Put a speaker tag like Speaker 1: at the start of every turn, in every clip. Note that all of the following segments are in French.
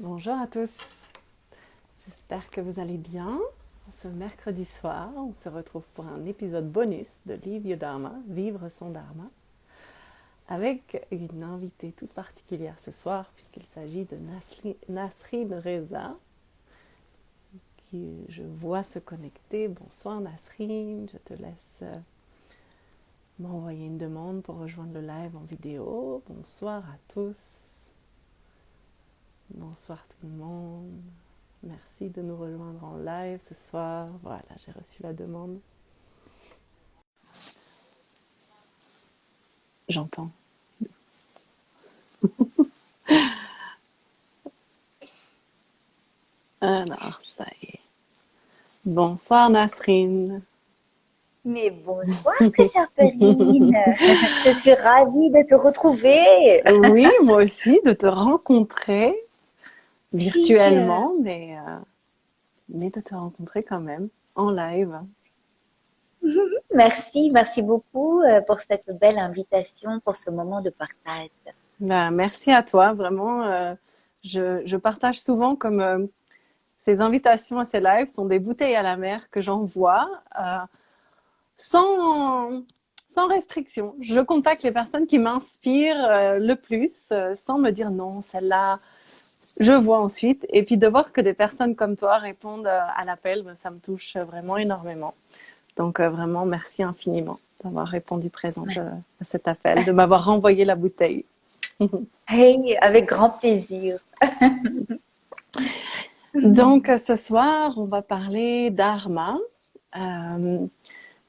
Speaker 1: Bonjour à tous, j'espère que vous allez bien. Ce mercredi soir, on se retrouve pour un épisode bonus de Live Your Dharma, Vivre son Dharma, avec une invitée toute particulière ce soir, puisqu'il s'agit de Nasreen Reza, qui je vois se connecter. Bonsoir Nasreen, je te laisse m'envoyer une demande pour rejoindre le live en vidéo. Bonsoir à tous, bonsoir tout le monde. Merci de nous rejoindre en live ce soir. Voilà, j'ai reçu la demande. J'entends. Alors, ça y est. Bonsoir Nasrine.
Speaker 2: Mais bonsoir, très chère Perrine. Je suis ravie de te retrouver.
Speaker 1: Oui, moi aussi, de te rencontrer
Speaker 2: Oui,
Speaker 1: virtuellement, mais de te rencontrer quand même en live.
Speaker 2: merci beaucoup pour cette belle invitation, pour ce moment de partage.
Speaker 1: Ben, merci à toi, vraiment. Je partage souvent comme ces invitations à ces lives sont des bouteilles à la mer que j'envoie. Sans, sans restriction. Je contacte les personnes qui m'inspirent le plus, sans me dire non, celle-là, je vois ensuite. Et puis de voir que des personnes comme toi répondent à l'appel, ça me touche vraiment énormément. Donc vraiment, merci infiniment d'avoir répondu présente à cet appel, de m'avoir renvoyé la bouteille.
Speaker 2: Hey, avec grand plaisir.
Speaker 1: Donc ce soir, on va parler dharma. Euh,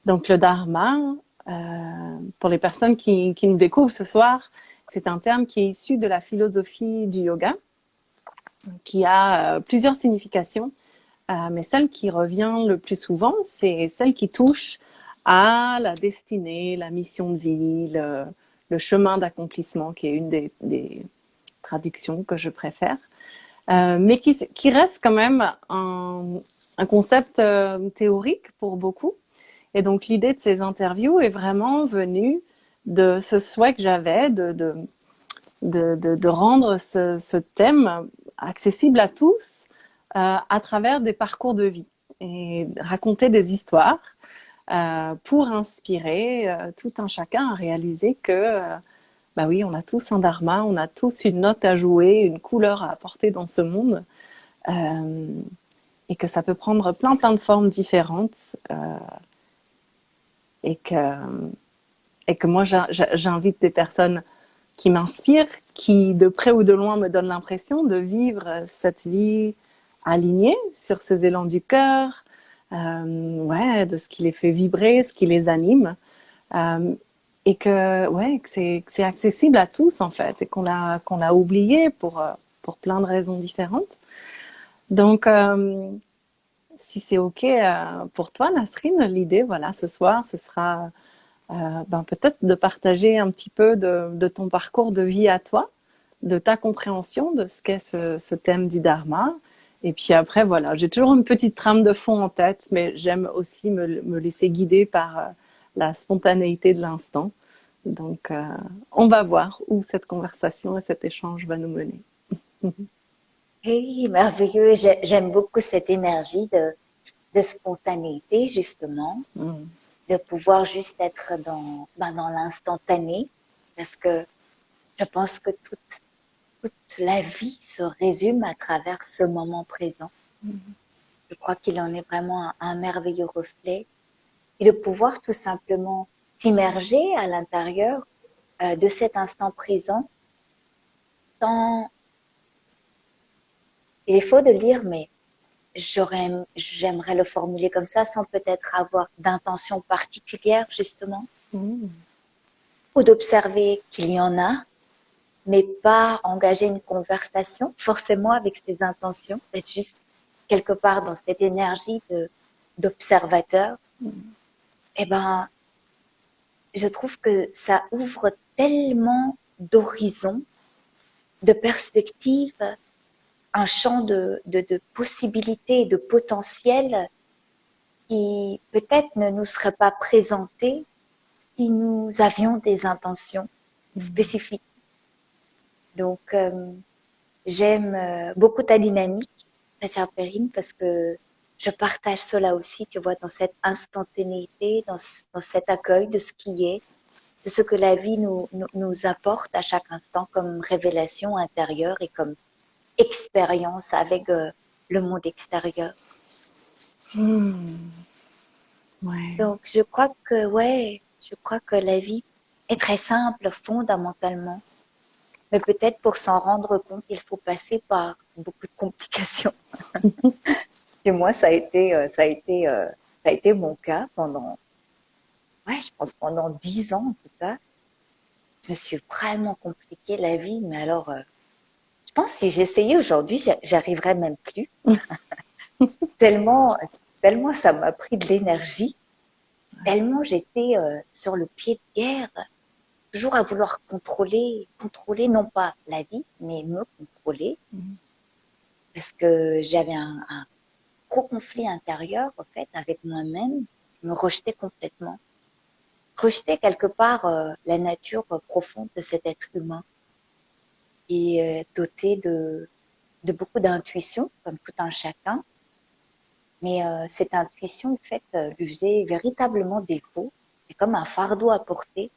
Speaker 1: donc le dharma, pour les personnes qui nous découvrent ce soir, c'est un terme qui est issu de la philosophie du yoga, qui a plusieurs significations, mais celle qui revient le plus souvent, c'est celle qui touche à la destinée, la mission de vie, le chemin d'accomplissement, qui est une des traductions que je préfère, mais qui reste quand même un concept théorique pour beaucoup. Et donc l'idée de ces interviews est vraiment venue de ce souhait que j'avais de rendre ce thème accessible à tous à travers des parcours de vie et raconter des histoires pour inspirer tout un chacun à réaliser que bah oui, on a tous un dharma, on a tous une note à jouer, une couleur à apporter dans ce monde, euh, et que ça peut prendre plein de formes différentes, et que moi j'invite des personnes qui m'inspirent, qui de près ou de loin me donnent l'impression de vivre cette vie alignée sur ces élans du cœur, ouais, de ce qui les fait vibrer, ce qui les anime, euh, et que c'est accessible à tous en fait, et qu'on l'a oublié pour plein de raisons différentes. Donc si c'est ok pour toi, Nasrine, l'idée, voilà, ce soir, ce sera peut-être de partager un petit peu de ton parcours de vie à toi, de ta compréhension de ce qu'est ce thème du dharma. Et puis après, voilà, j'ai toujours une petite trame de fond en tête, mais j'aime aussi me laisser guider par la spontanéité de l'instant. Donc, on va voir où cette conversation et cet échange va nous mener.
Speaker 2: Hey, merveilleux. J'aime beaucoup cette énergie de spontanéité, justement,
Speaker 1: Mm.
Speaker 2: de pouvoir juste être dans l'instantané, parce que je pense que toute la vie se résume à travers ce moment présent. Je crois qu'il en est vraiment un merveilleux reflet et de pouvoir tout simplement s'immerger à l'intérieur de cet instant présent sans, il est faux de le dire, mais j'aimerais le formuler comme ça sans peut-être avoir d'intention particulière justement
Speaker 1: Mm.
Speaker 2: ou d'observer qu'il y en a, mais pas engager une conversation forcément avec ses intentions, d'être juste quelque part dans cette énergie d'observateur. Eh ben, je trouve que ça ouvre tellement d'horizons, de perspectives, un champ de possibilités, de potentiel qui peut-être ne nous serait pas présenté si nous avions des intentions
Speaker 1: Mm.
Speaker 2: spécifiques. Donc, J'aime beaucoup ta dynamique, ma chère Perrine, parce que je partage cela aussi, tu vois, dans cette instantanéité, dans cet accueil de ce qui est, de ce que la vie nous apporte à chaque instant comme révélation intérieure et comme expérience avec le monde extérieur.
Speaker 1: Ouais.
Speaker 2: Donc, je crois que la vie est très simple fondamentalement, mais peut-être pour s'en rendre compte, il faut passer par beaucoup de complications. Et moi, ça a été mon cas pendant, ouais, je pense pendant 10 ans en tout cas. Je me suis vraiment compliqué la vie, mais alors, je pense que si j'essayais aujourd'hui, j'arriverais même plus. Tellement, tellement ça m'a pris de l'énergie, tellement j'étais sur le pied de guerre, toujours à vouloir contrôler non pas la vie, mais me contrôler, parce que j'avais un gros conflit intérieur, en fait, avec moi-même. Je me rejetais complètement. Rejetais quelque part la nature profonde de cet être humain qui est doté de beaucoup d'intuition, comme tout un chacun. Mais cette intuition, en fait, lui faisait véritablement défaut. C'est comme un fardeau à porter,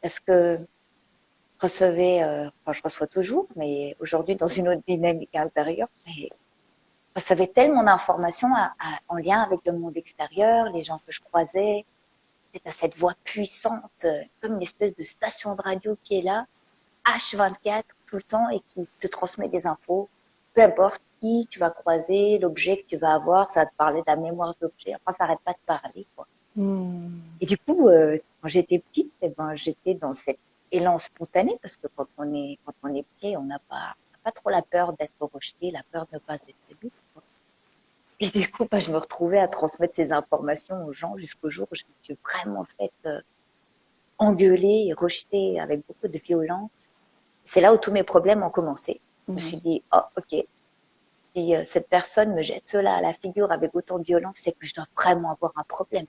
Speaker 2: parce que je recevais, enfin je reçois toujours, mais aujourd'hui dans une autre dynamique intérieure, mais je recevais tellement d'informations en lien avec le monde extérieur, les gens que je croisais. C'est à cette voix puissante, comme une espèce de station de radio qui est là, H24 tout le temps et qui te transmet des infos. Peu importe qui tu vas croiser, l'objet que tu vas avoir, ça va te parler de la mémoire de l'objet. Enfin, ça n'arrête pas de parler, quoi. Et du coup, quand j'étais petite, eh ben, j'étais dans cet élan spontané parce que quand on est petit, on n'a pas trop la peur d'être rejeté, la peur de ne pas être aimé. Et du coup, bah, je me retrouvais à transmettre ces informations aux gens jusqu'au jour où je me suis vraiment faite engueuler et rejeter avec beaucoup de violence. C'est là où tous mes problèmes ont commencé. Je me suis dit, oh, ok, si cette personne me jette cela à la figure avec autant de violence, c'est que je dois vraiment avoir un problème.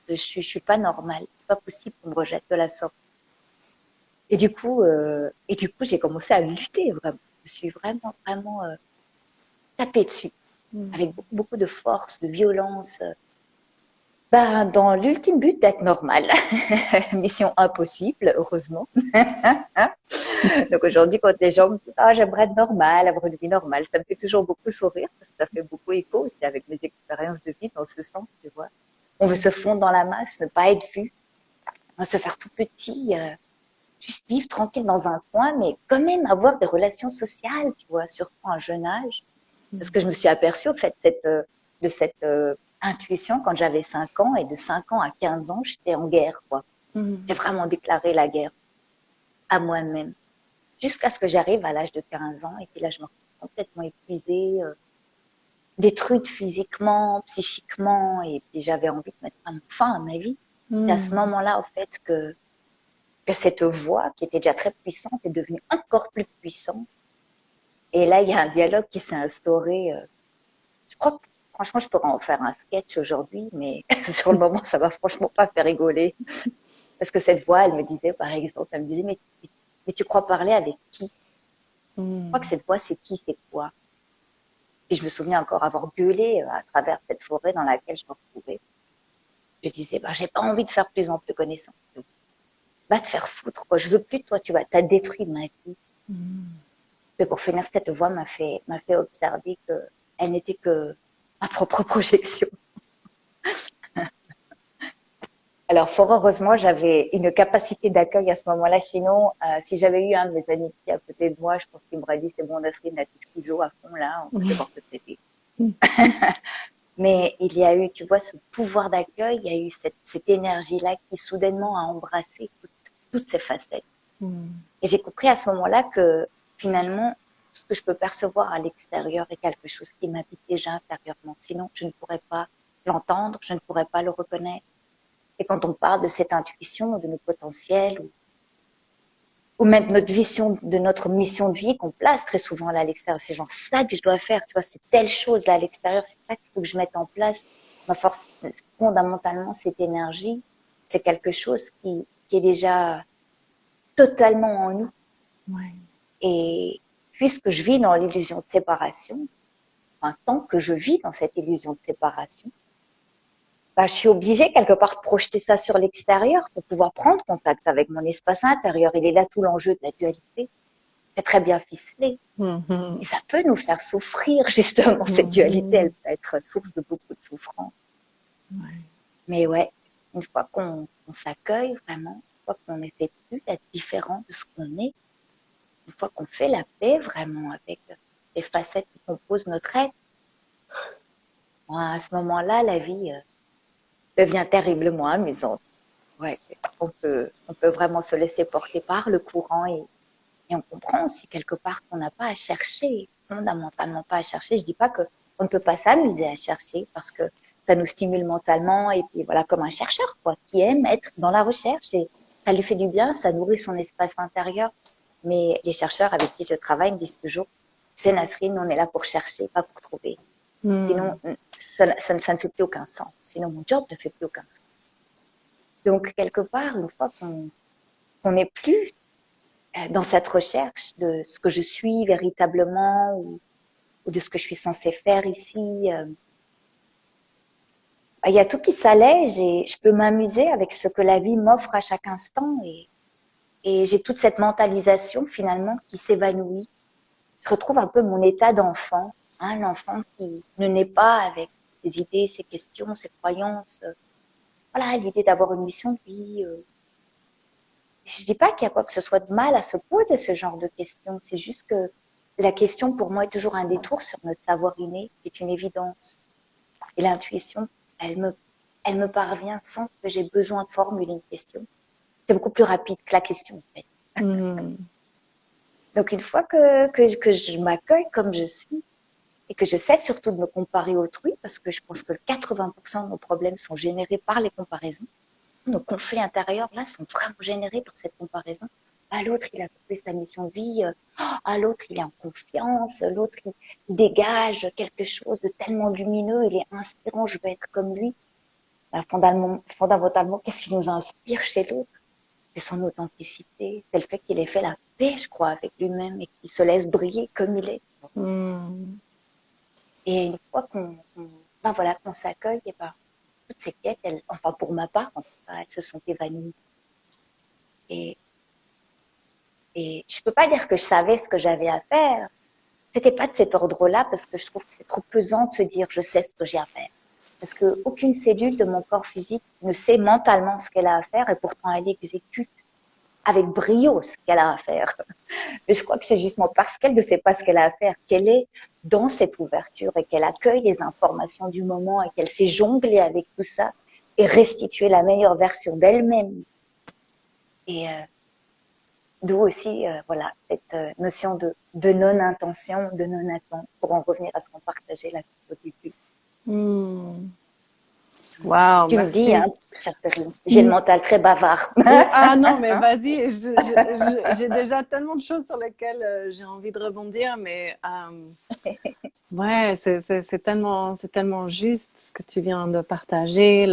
Speaker 2: Je suis pas normale. C'est pas possible qu'on me rejette de la sorte. Et du coup, j'ai commencé à lutter vraiment. Je me suis vraiment tapée dessus avec beaucoup de force, de violence. Ben, dans l'ultime but d'être normale. Mission impossible, heureusement. Donc aujourd'hui, quand les gens me disent «Ah, j'aimerais être normale, avoir une vie normale», ça me fait toujours beaucoup sourire parce que ça fait beaucoup écho aussi avec mes expériences de vie dans ce sens, tu vois. On veut se fondre dans la masse, ne pas être vu, on veut se faire tout petit, juste vivre tranquille dans un coin, mais quand même avoir des relations sociales, tu vois, surtout à un jeune âge. Parce que je me suis aperçue, au fait, de cette intuition quand j'avais 5 ans, et de 5 ans à 15 ans, j'étais en guerre, quoi. J'ai vraiment déclaré la guerre à moi-même. Jusqu'à ce que j'arrive à l'âge de 15 ans, et puis là, je me retrouve complètement épuisée, détruite physiquement, psychiquement, et puis j'avais envie de mettre fin à ma vie. C'est à ce moment-là, au fait, que cette voix, qui était déjà très puissante, est devenue encore plus puissante. Et là, il y a un dialogue qui s'est instauré. Je crois que, franchement, je pourrais en faire un sketch aujourd'hui, mais sur le moment, ça va franchement pas faire rigoler. Parce que cette voix, elle me disait, par exemple, elle me disait, mais tu crois parler avec qui? Je crois que cette voix, c'est qui, c'est quoi? Et je me souviens encore avoir gueulé à travers cette forêt dans laquelle je me retrouvais. Je disais, bah, j'ai pas envie de faire plus en plus connaissance. Va te faire foutre, quoi. Je veux plus de toi, t'as détruit ma vie. Mais pour finir, cette voix m'a fait observer que elle n'était que ma propre projection. Alors, fort heureusement, j'avais une capacité d'accueil à ce moment-là. Sinon, si j'avais eu un de mes amis qui à côté de moi, je pense qu'il m'aurait dit, c'est bon, Nasrine, la petite schizo à fond, là, on va devoir te traiter. Mais il y a eu, tu vois, ce pouvoir d'accueil, il y a eu cette énergie-là qui soudainement a embrassé toutes ces facettes. Et j'ai compris à ce moment-là que finalement, ce que je peux percevoir à l'extérieur est quelque chose qui m'habite déjà intérieurement. Sinon, je ne pourrais pas l'entendre, je ne pourrais pas le reconnaître. Et quand on parle de cette intuition, de nos potentiels, ou même de notre mission de vie qu'on place très souvent là à l'extérieur, c'est genre ça que je dois faire, tu vois, c'est telle chose là à l'extérieur, c'est ça qu'il faut que je mette en place. Ma force, fondamentalement, cette énergie, c'est quelque chose qui est déjà totalement en nous.
Speaker 1: Ouais.
Speaker 2: Et puisque je vis dans l'illusion de séparation, enfin, tant que je vis dans cette illusion de séparation, bah, je suis obligée quelque part de projeter ça sur l'extérieur pour pouvoir prendre contact avec mon espace intérieur. Il est là tout l'enjeu de la dualité. C'est très bien ficelé.
Speaker 1: Mhm.
Speaker 2: Et ça peut nous faire souffrir, justement, cette dualité. Elle peut être source de beaucoup de souffrance.
Speaker 1: Ouais.
Speaker 2: Mais ouais, une fois qu'on s'accueille vraiment, une fois qu'on n'essaie plus d'être différent de ce qu'on est, une fois qu'on fait la paix vraiment avec les facettes qui composent notre être, à ce moment-là, la vie devient terriblement amusante. Ouais, on peut vraiment se laisser porter par le courant et on comprend aussi quelque part qu'on n'a pas à chercher, fondamentalement pas à chercher. Je dis pas qu'on ne peut pas s'amuser à chercher parce que ça nous stimule mentalement et puis voilà, comme un chercheur, quoi, qui aime être dans la recherche et ça lui fait du bien, ça nourrit son espace intérieur. Mais les chercheurs avec qui je travaille me disent toujours, tu sais, Nasrine, on est là pour chercher, pas pour trouver. Sinon, ça ne fait plus aucun sens. Sinon, mon job ne fait plus aucun sens. Donc, quelque part, une fois qu'on n'est plus dans cette recherche de ce que je suis véritablement ou de ce que je suis censée faire ici, il y a tout qui s'allège et je peux m'amuser avec ce que la vie m'offre à chaque instant et j'ai toute cette mentalisation finalement qui s'évanouit. Je retrouve un peu mon état d'enfant, hein, l'enfant qui ne naît pas avec ses idées, ses questions, ses croyances. Voilà, l'idée d'avoir une mission de vie. Je dis pas qu'il y a quoi que ce soit de mal à se poser ce genre de questions. C'est juste que la question pour moi est toujours un détour sur notre savoir inné, qui est une évidence. Et l'intuition, elle me parvient sans que j'ai besoin de formuler une question. C'est beaucoup plus rapide que la question, en fait. Donc, une fois que je m'accueille comme je suis et que je sais surtout de me comparer autrui, parce que je pense que 80% de nos problèmes sont générés par les comparaisons, nos conflits intérieurs, là, sont vraiment générés par cette comparaison. À l'autre, il a trouvé sa mission de vie. À l'autre, il est en confiance. L'autre, il dégage quelque chose de tellement lumineux. Il est inspirant. Je veux être comme lui. Bah, fondamentalement, qu'est-ce qui nous inspire chez l'autre? C'est son authenticité. C'est le fait qu'il ait fait la paix, je crois, avec lui-même et qu'il se laisse briller comme il est. Et une fois ben voilà, qu'on s'accueille, et ben, toutes ces quêtes, enfin pour ma part, en tout cas, elles se sont évanouies. Et je peux pas dire que je savais ce que j'avais à faire. C'était pas de cet ordre-là parce que je trouve que c'est trop pesant de se dire je sais ce que j'ai à faire. Parce que aucune cellule de mon corps physique ne sait mentalement ce qu'elle a à faire et pourtant elle exécute avec brio ce qu'elle a à faire. Mais je crois que c'est justement parce qu'elle ne sait pas ce qu'elle a à faire qu'elle est dans cette ouverture et qu'elle accueille les informations du moment et qu'elle sait jongler avec tout ça et restituer la meilleure version d'elle-même. Et d'où aussi voilà, cette notion de non-intention, de non-attente, pour en revenir à ce qu'on partageait là au début.
Speaker 1: Wow,
Speaker 2: Tu me dis,
Speaker 1: merci.
Speaker 2: hein, chère Perrine, j'ai le mental très bavard.
Speaker 1: Ah non, mais vas-y, j'ai déjà tellement de choses sur lesquelles j'ai envie de rebondir, mais ouais, c'est tellement juste ce que tu viens de partager,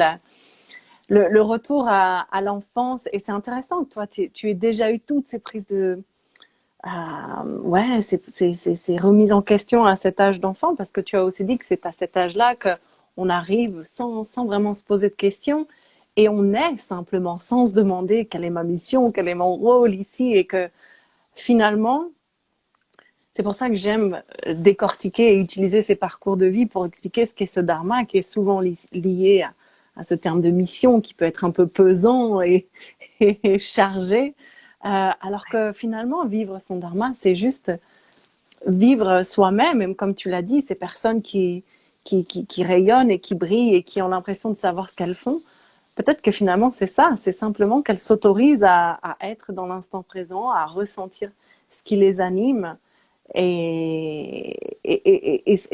Speaker 1: le retour à l'enfance, et c'est intéressant que toi, tu aies déjà eu toutes ces prises de, ouais, c'est remise en question à cet âge d'enfant, parce que tu as aussi dit que c'est à cet âge-là qu'on arrive sans vraiment se poser de questions, et on est simplement sans se demander quelle est ma mission, quel est mon rôle ici, et que finalement, c'est pour ça que j'aime décortiquer et utiliser ces parcours de vie pour expliquer ce qu'est ce dharma, qui est souvent lié à ce terme de mission, qui peut être un peu pesant et chargé, alors que finalement, vivre son dharma, c'est juste vivre soi-même, et comme tu l'as dit, ces personnes qui rayonnent et qui brillent et qui ont l'impression de savoir ce qu'elles font, peut-être que finalement c'est ça, c'est simplement qu'elles s'autorisent à être dans l'instant présent, à ressentir ce qui les anime, et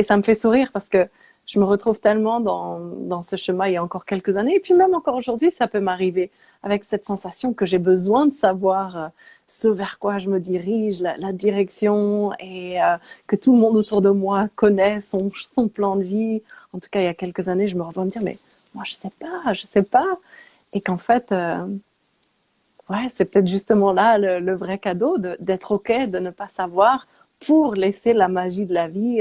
Speaker 1: ça me fait sourire parce que je me retrouve tellement dans ce chemin il y a encore quelques années, et puis même encore aujourd'hui, ça peut m'arriver avec cette sensation que j'ai besoin de savoir ce vers quoi je me dirige, la direction, et que tout le monde autour de moi connaît son plan de vie. En tout cas, il y a quelques années, je me revois me dire, mais moi, je sais pas. Et qu'en fait, ouais, c'est peut-être justement là le vrai cadeau d'être OK, de ne pas savoir pour laisser la magie de la vie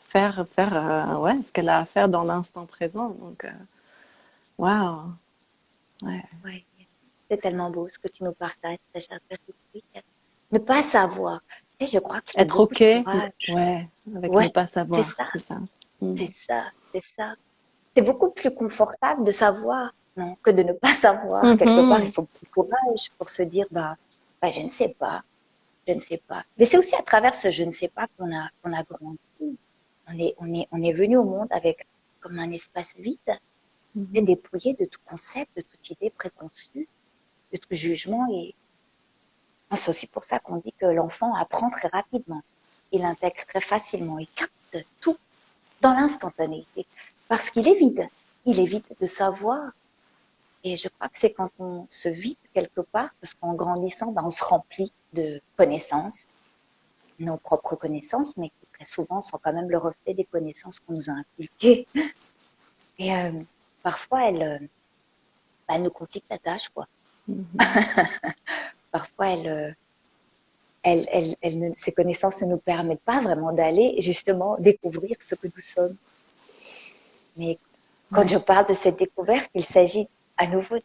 Speaker 1: faire ouais, ce qu'elle a à faire dans l'instant présent. Donc, waouh, ouais.
Speaker 2: Ouais. C'est tellement beau ce que tu nous partages, ta chère Patrick. Ne pas savoir. Tu sais, je crois qu'il faut
Speaker 1: Être
Speaker 2: beaucoup de
Speaker 1: OK,
Speaker 2: courage.
Speaker 1: ouais, avec ne
Speaker 2: Ouais,
Speaker 1: pas
Speaker 2: c'est
Speaker 1: savoir,
Speaker 2: ça,
Speaker 1: c'est ça. Mm.
Speaker 2: c'est ça, c'est ça. C'est beaucoup plus confortable de savoir, non, que de ne pas savoir. Quelque part, il
Speaker 1: Mhm.
Speaker 2: faut beaucoup de courage pour se dire, bah, je ne sais pas, je ne sais pas. Mais c'est aussi à travers ce je ne sais pas qu'on a grandi. On est venu au monde avec comme un espace vide, et
Speaker 1: Mhm.
Speaker 2: dépouillé de tout concept, de toute idée préconçue, de tout jugement. Et c'est aussi pour ça qu'on dit que l'enfant apprend très rapidement. Il intègre très facilement, il capte tout dans l'instantanéité. Parce qu'il est vide. Il est vide de savoir. Et je crois que c'est quand on se vide quelque part, parce qu'en grandissant, on se remplit de connaissances, nos propres connaissances, mais qui très souvent sont quand même le reflet des connaissances qu'on nous a inculquées. Et parfois, elles nous compliquent la tâche, quoi.
Speaker 1: Mhm.
Speaker 2: Parfois, ces connaissances ne nous permettent pas vraiment d'aller justement découvrir ce que nous sommes. Mais quand
Speaker 1: Ouais.
Speaker 2: je parle de cette découverte, il s'agit à nouveau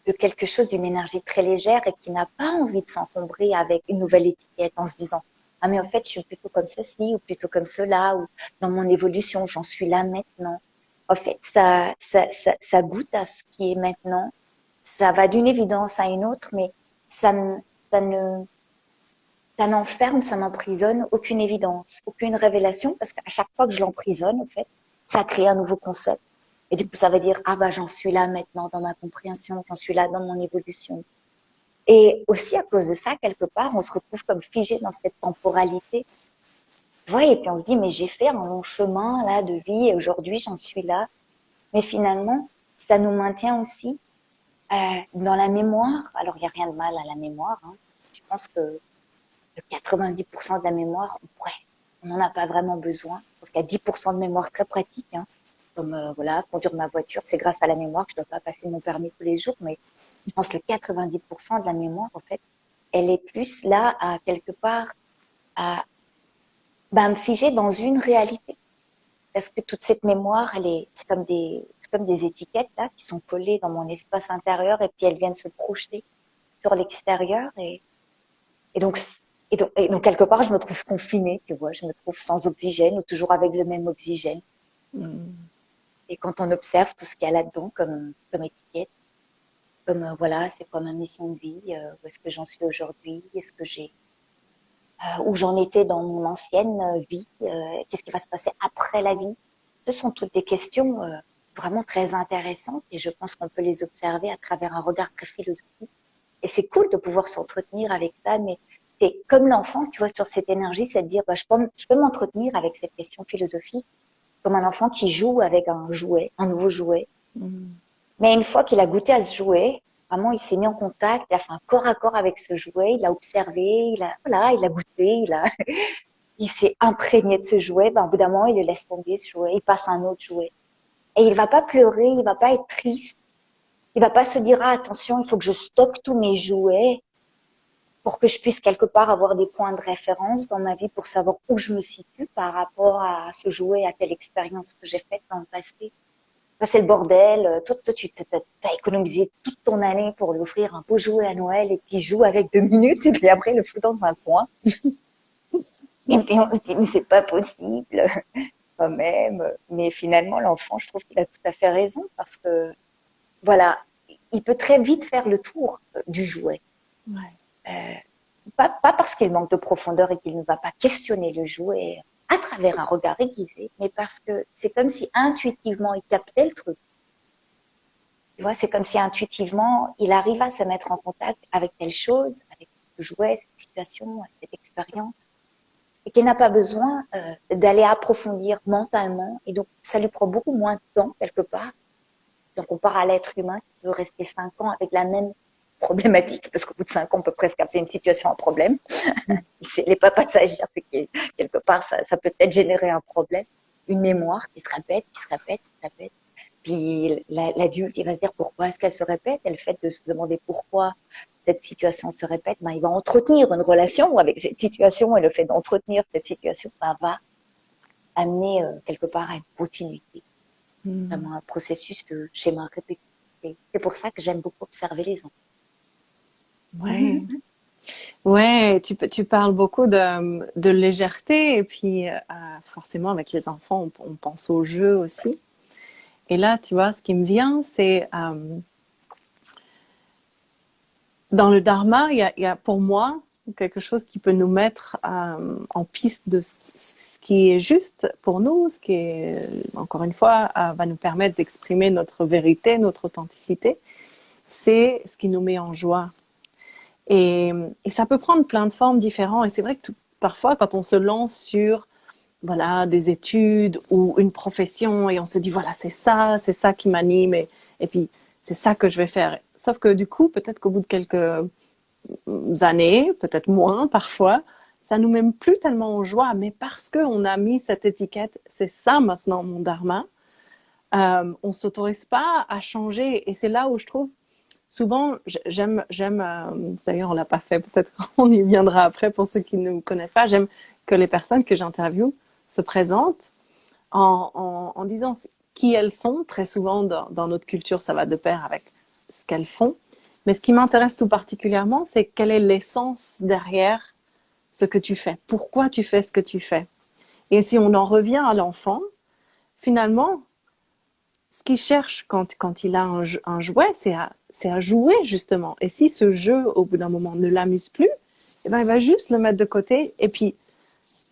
Speaker 2: de quelque chose, d'une énergie très légère et qui n'a pas envie de s'encombrer avec une nouvelle étiquette en se disant ah mais en fait je suis plutôt comme ceci ou plutôt comme cela ou dans mon évolution j'en suis là maintenant. En fait ça goûte à ce qui est maintenant, ça va d'une évidence à une autre, mais ça ne ça ne ça n'enferme, ça n'emprisonne aucune évidence, aucune révélation, parce qu'à chaque fois que je l'emprisonne, en fait, ça crée un nouveau concept. Et du coup, ça veut dire, ah bah, j'en suis là maintenant dans ma compréhension, j'en suis là dans mon évolution. Et aussi, à cause de ça, quelque part, on se retrouve comme figé dans cette temporalité. Tu vois, et puis on se dit, mais j'ai fait un long chemin, là, de vie, et aujourd'hui, j'en suis là. Mais finalement, ça nous maintient aussi dans la mémoire. Alors, il n'y a rien de mal à la mémoire, hein. Je pense que 90% de la mémoire, on n'en a pas vraiment besoin. Parce qu'il y a 10% de mémoire très pratique, hein, comme voilà, conduire ma voiture, c'est grâce à la mémoire que je ne dois pas passer mon permis tous les jours. Mais je pense que le 90% de la mémoire, en fait, elle est plus là à quelque part à me figer dans une réalité. Parce que toute cette mémoire, c'est comme des étiquettes là qui sont collées dans mon espace intérieur et puis elles viennent se projeter sur l'extérieur et donc, et donc, quelque part, je me trouve confinée, tu vois, je me trouve sans oxygène ou toujours avec le même oxygène.
Speaker 1: Mm.
Speaker 2: Et quand on observe tout ce qu'il y a là-dedans comme étiquette, comme voilà, c'est quoi ma mission de vie, où est-ce que j'en suis aujourd'hui, est-ce que où j'en étais dans mon ancienne vie, qu'est-ce qui va se passer après la vie. Ce sont toutes des questions vraiment très intéressantes et je pense qu'on peut les observer à travers un regard très philosophique. Et c'est cool de pouvoir s'entretenir avec ça, mais c'est comme l'enfant, tu vois, sur cette énergie, c'est de dire, je peux m'entretenir avec cette question philosophique, comme un enfant qui joue avec un jouet, un nouveau jouet.
Speaker 1: Mm.
Speaker 2: Mais une fois qu'il a goûté à ce jouet, vraiment, il s'est mis en contact, il a fait un corps à corps avec ce jouet, il a observé, voilà, il a goûté, il s'est imprégné de ce jouet, au bout d'un moment, il le laisse tomber, ce jouet, il passe à un autre jouet. Et il va pas pleurer, il va pas être triste, il va pas se dire, ah, attention, il faut que je stocke tous mes jouets pour que je puisse quelque part avoir des points de référence dans ma vie pour savoir où je me situe par rapport à ce jouet, à telle expérience que j'ai faite dans le passé. Ça, c'est le bordel. Toi, tu as économisé toute ton année pour lui offrir un beau jouet à Noël et puis il joue avec 2 minutes et puis après, il le fout dans un coin. Et puis, on se dit, mais c'est pas possible quand même. Mais finalement, l'enfant, je trouve qu'il a tout à fait raison parce que, voilà, il peut très vite faire le tour du jouet.
Speaker 1: Ouais.
Speaker 2: Euh, pas parce qu'il manque de profondeur et qu'il ne va pas questionner le jouet à travers un regard aiguisé, mais parce que c'est comme si intuitivement il captait le truc. Tu vois, c'est comme si intuitivement il arrive à se mettre en contact avec telle chose, avec ce jouet, cette situation, cette expérience, et qu'il n'a pas besoin d'aller approfondir mentalement. Et donc, ça lui prend beaucoup moins de temps quelque part. Donc, on part à l'être humain qui peut rester 5 ans avec la même problématique, parce qu'au bout de 5 ans, on peut presque appeler une situation un problème. Elle n'est pas passagère, c'est que quelque part, ça peut peut-être générer un problème, une mémoire qui se répète, qui se répète, qui se répète. Puis l'adulte, il va se dire pourquoi est-ce qu'elle se répète, et le fait de se demander pourquoi cette situation se répète, ben, il va entretenir une relation avec cette situation et le fait d'entretenir cette situation ben, va amener quelque part à une continuité, vraiment un processus de schéma répété. C'est pour ça que j'aime beaucoup observer les enfants.
Speaker 1: Ouais. Ouais, tu parles beaucoup de légèreté et puis forcément avec les enfants, on pense au jeu aussi. Et là, tu vois, ce qui me vient, c'est dans le dharma, il y a pour moi quelque chose qui peut nous mettre en piste de ce qui est juste pour nous, ce qui est, encore une fois, va nous permettre d'exprimer notre vérité, notre authenticité. C'est ce qui nous met en joie. Et ça peut prendre plein de formes différentes. Et c'est vrai que parfois, quand on se lance sur voilà, des études ou une profession et on se dit voilà, c'est ça qui m'anime et puis c'est ça que je vais faire. Sauf que du coup, peut-être qu'au bout de quelques années, peut-être moins parfois, ça nous met plus tellement en joie, mais parce qu'on a mis cette étiquette, c'est ça maintenant mon dharma, on s'autorise pas à changer. Et c'est là où je trouve souvent, d'ailleurs on l'a pas fait, peut-être qu'on y viendra après pour ceux qui ne me connaissent pas, j'aime que les personnes que j'interviewe se présentent en disant qui elles sont. Très souvent dans notre culture, ça va de pair avec ce qu'elles font. Mais ce qui m'intéresse tout particulièrement, c'est quelle est l'essence derrière ce que tu fais. Pourquoi tu fais ce que tu fais. Et si on en revient à l'enfant, finalement, ce qu'il cherche quand il a un jouet, c'est à jouer justement. Et si ce jeu, au bout d'un moment, ne l'amuse plus, eh ben, il va juste le mettre de côté et puis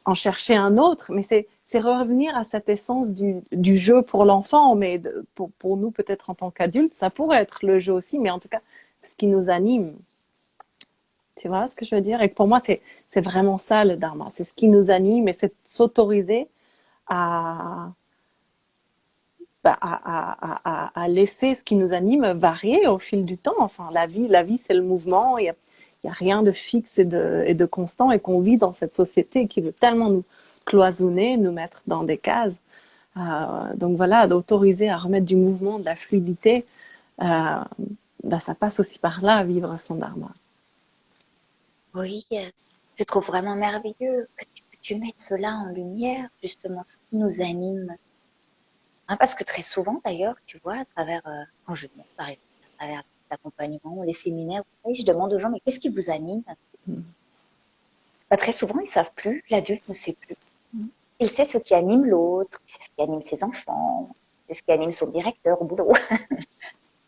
Speaker 1: en chercher un autre. Mais c'est revenir à cette essence du jeu pour l'enfant, mais pour nous peut-être en tant qu'adultes, ça pourrait être le jeu aussi, mais en tout cas, ce qui nous anime. Tu vois ce que je veux dire? Et pour moi, c'est vraiment ça le dharma. C'est ce qui nous anime et c'est s'autoriser à à laisser ce qui nous anime varier au fil du temps. Enfin, la vie, c'est le mouvement. Il y a rien de fixe et de constant et qu'on vit dans cette société qui veut tellement nous cloisonner, nous mettre dans des cases. Donc voilà, d'autoriser à remettre du mouvement, de la fluidité, ça passe aussi par là, vivre son dharma.
Speaker 2: Oui, je trouve vraiment merveilleux que tu mettes cela en lumière, justement, ce qui nous anime. Hein, parce que très souvent, d'ailleurs, tu vois, à travers, quand je demande, par exemple, à travers les accompagnements ou les séminaires, je demande aux gens, mais qu'est-ce qui vous anime? Bah, très souvent, ils savent plus, l'adulte ne sait plus. Il sait ce qui anime l'autre, il sait ce qui anime ses enfants, c'est ce qui anime son directeur au boulot.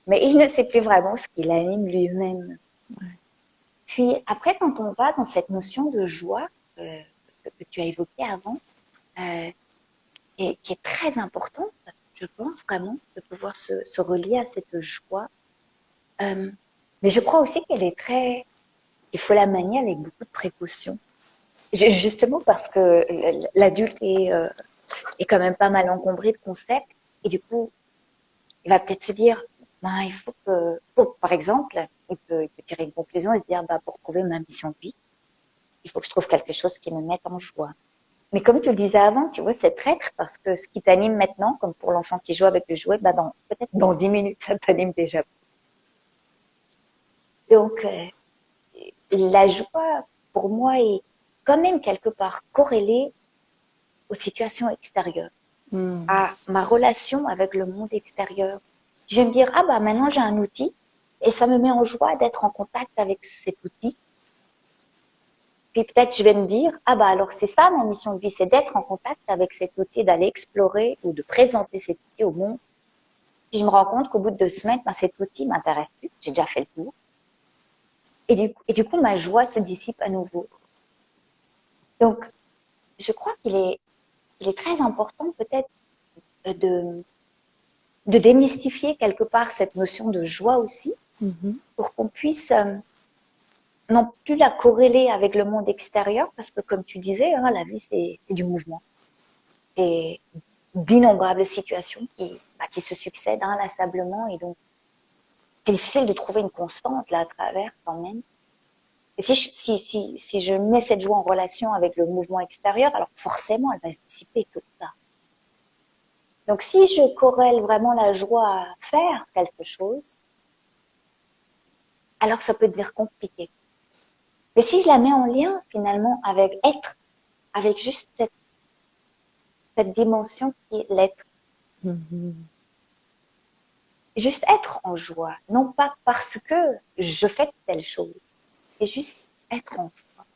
Speaker 2: Mais il ne sait plus vraiment ce qui l'anime lui-même.
Speaker 1: Ouais.
Speaker 2: Puis après, quand on va dans cette notion de joie que tu as évoquée avant, et qui est très importante, je pense vraiment, de pouvoir se relier à cette joie. Mais je crois aussi il faut la manier avec beaucoup de précaution. Justement parce que l'adulte est quand même pas mal encombré de concepts et du coup, il va peut-être se dire, ben, il faut par exemple, il peut tirer une conclusion et se dire, bah, pour trouver ma mission de vie, il faut que je trouve quelque chose qui me mette en joie. Mais comme tu le disais avant, tu vois, c'est traître parce que ce qui t'anime maintenant, comme pour l'enfant qui joue avec le jouet, bah peut-être dans 10 minutes, ça t'anime déjà. Donc, la joie, pour moi, est quand même quelque part corrélée aux situations extérieures, à ma relation avec le monde extérieur. Je vais me dire, ah bah maintenant j'ai un outil et ça me met en joie d'être en contact avec cet outil. Puis peut-être je vais me dire, ah bah alors c'est ça ma mission de vie, c'est d'être en contact avec cet outil, d'aller explorer ou de présenter cet outil au monde. Puis je me rends compte qu'au bout de 2 semaines, ben, cet outil m'intéresse plus, j'ai déjà fait le tour. Et du coup, ma joie se dissipe à nouveau. Donc, je crois il est très important peut-être de démystifier quelque part cette notion de joie aussi, pour qu'on puisse non plus la corréler avec le monde extérieur, parce que comme tu disais, hein, la vie c'est du mouvement. C'est d'innombrables situations qui se succèdent inlassablement et donc c'est difficile de trouver une constante là à travers quand même. Et si je mets cette joie en relation avec le mouvement extérieur, alors forcément elle va se dissiper tout ça. Donc si je corrèle vraiment la joie à faire quelque chose, alors ça peut devenir compliqué. Mais si je la mets en lien finalement avec être, avec juste cette dimension qui est l'être, juste être en joie, non pas parce que je fais telle chose, mais juste être en joie.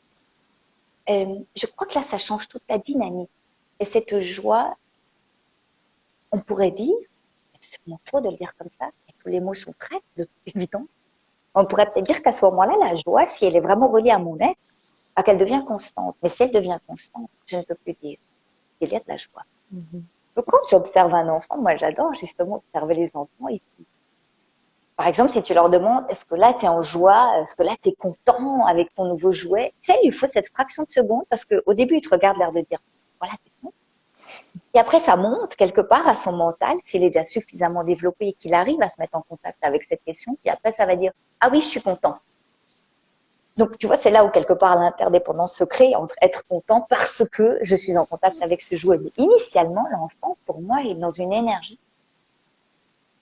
Speaker 2: Je crois que là, ça change toute la dynamique. Et cette joie, on pourrait dire, c'est absolument faux de le dire comme ça, et tous les mots sont très évidents. On pourrait peut-être dire qu'à ce moment-là, la joie, si elle est vraiment reliée à mon être, qu'elle devient constante. Mais si elle devient constante, je ne peux plus dire qu'il y a de la joie. Donc, quand j'observe un enfant, moi j'adore justement observer les enfants. Et puis, par exemple, si tu leur demandes, est-ce que là tu es en joie, est-ce que là tu es content avec ton nouveau jouet, tu sais, il lui faut cette fraction de seconde parce qu'au début, il te regarde l'air de dire, voilà, t'es bon. Et après, ça monte quelque part à son mental, s'il est déjà suffisamment développé et qu'il arrive à se mettre en contact avec cette question. Puis après, ça va dire, ah oui, je suis content. Donc, tu vois, c'est là où quelque part l'interdépendance se crée entre être content parce que je suis en contact avec ce jouet. Mais initialement, l'enfant, pour moi, est dans une énergie.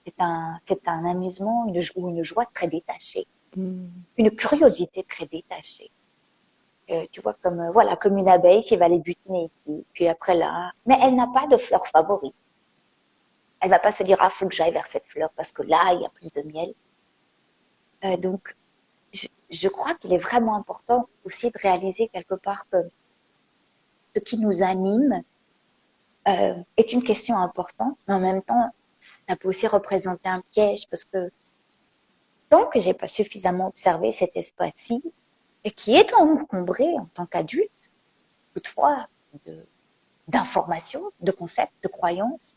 Speaker 2: C'est un amusement ou une joie très détachée. Une curiosité très détachée. Tu vois, comme une abeille qui va les butiner ici, puis après là. Mais elle n'a pas de fleur favorite. Elle va pas se dire, ah, faut que j'aille vers cette fleur parce que là, il y a plus de miel. Donc, je crois qu'il est vraiment important aussi de réaliser quelque part que ce qui nous anime est une question importante, mais en même temps, ça peut aussi représenter un piège parce que tant que j'ai pas suffisamment observé cet espace-ci et qui est encombré en tant qu'adulte, toutefois, d'informations, de concepts, de croyances,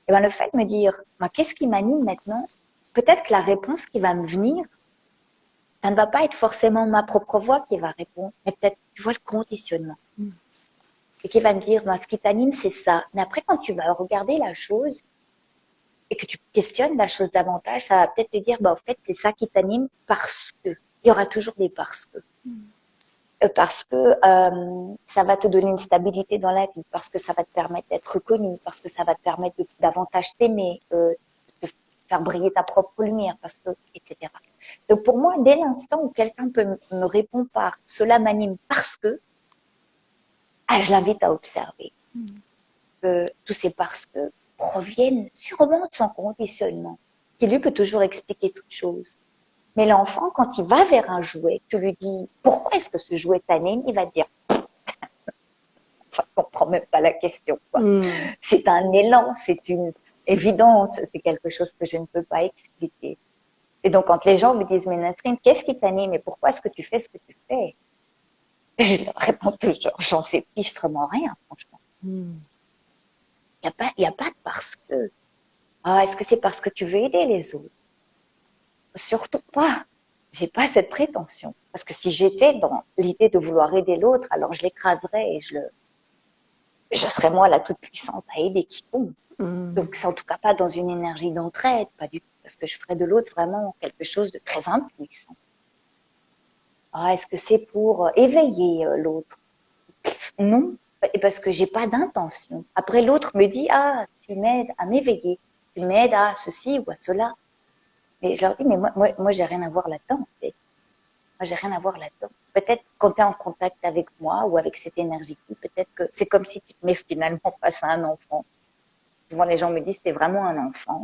Speaker 2: et ben le fait de me dire, qu'est-ce qui m'anime maintenant? Peut-être que la réponse qui va me venir, ça ne va pas être forcément ma propre voix qui va répondre, mais peut-être, tu vois, le conditionnement. Et qui va me dire, ce qui t'anime, c'est ça. Mais après, quand tu vas regarder la chose et que tu questionnes la chose davantage, ça va peut-être te dire, en fait, c'est ça qui t'anime parce que. Il y aura toujours des parce que. Parce que ça va te donner une stabilité dans la vie, parce que ça va te permettre d'être reconnu, parce que ça va te permettre de davantage t'aimer, de faire briller ta propre lumière, parce que, etc. Donc pour moi, dès l'instant où quelqu'un me répond par « cela m'anime parce que », je l'invite à observer que tous ces parce que proviennent sûrement de son conditionnement, qui lui peut toujours expliquer toute chose. Mais l'enfant, quand il va vers un jouet, tu lui dis « pourquoi est-ce que ce jouet t'anime ?» Il va te dire « enfin, je comprends même pas la question. » C'est un élan, c'est une évidence, c'est quelque chose que je ne peux pas expliquer. Et donc, quand les gens me disent « mais Nasrine, qu'est-ce qui t'anime et pourquoi est-ce que tu fais ce que tu fais ?» Je leur réponds toujours « j'en sais fichtrement rien, franchement. » Il n'y a pas de parce que. Ah, est-ce que c'est parce que tu veux aider les autres? Surtout pas. J'ai pas cette prétention. Parce que si j'étais dans l'idée de vouloir aider l'autre, alors je l'écraserais et je serais moi la toute puissante à aider quiconque. Donc c'est en tout cas pas dans une énergie d'entraide, pas du tout, parce que je ferais de l'autre vraiment quelque chose de très impuissant. Ah, est-ce que c'est pour éveiller l'autre? Non, parce que j'ai pas d'intention. Après l'autre me dit, ah, tu m'aides à m'éveiller, tu m'aides à ceci ou à cela. Mais je leur dis, mais moi j'ai rien à voir là-dedans, en fait. Moi, j'ai rien à voir là-dedans. Peut-être quand tu es en contact avec moi ou avec cette énergie, peut-être que c'est comme si tu te mets finalement face à un enfant. Souvent, les gens me disent, t'es vraiment un enfant.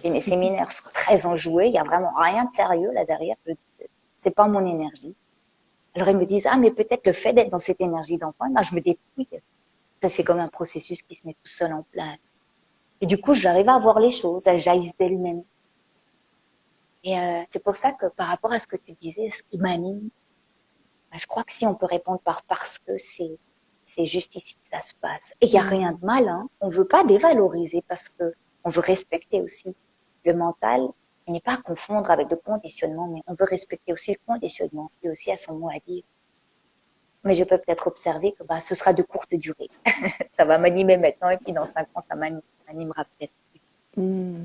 Speaker 2: Et mes séminaires sont très enjoués, il y a vraiment rien de sérieux là derrière. C'est pas mon énergie. Alors, ils me disent, ah, mais peut-être le fait d'être dans cette énergie d'enfant, je me dépouille. Ça, c'est comme un processus qui se met tout seul en place. Et du coup, j'arrive à voir les choses, elles jaillissent d'elles-mêmes. Et c'est pour ça que par rapport à ce que tu disais, ce qui m'anime, je crois que si on peut répondre par parce que c'est juste ici que ça se passe. Et il n'y a rien de mal, hein. On ne veut pas dévaloriser parce que on veut respecter aussi le mental. Il n'est pas à confondre avec le conditionnement, mais on veut respecter aussi le conditionnement et aussi à son mot à dire. Mais je peux peut-être observer que ce sera de courte durée. Ça va m'animer maintenant et puis dans 5 ans, ça m'animera peut-être plus.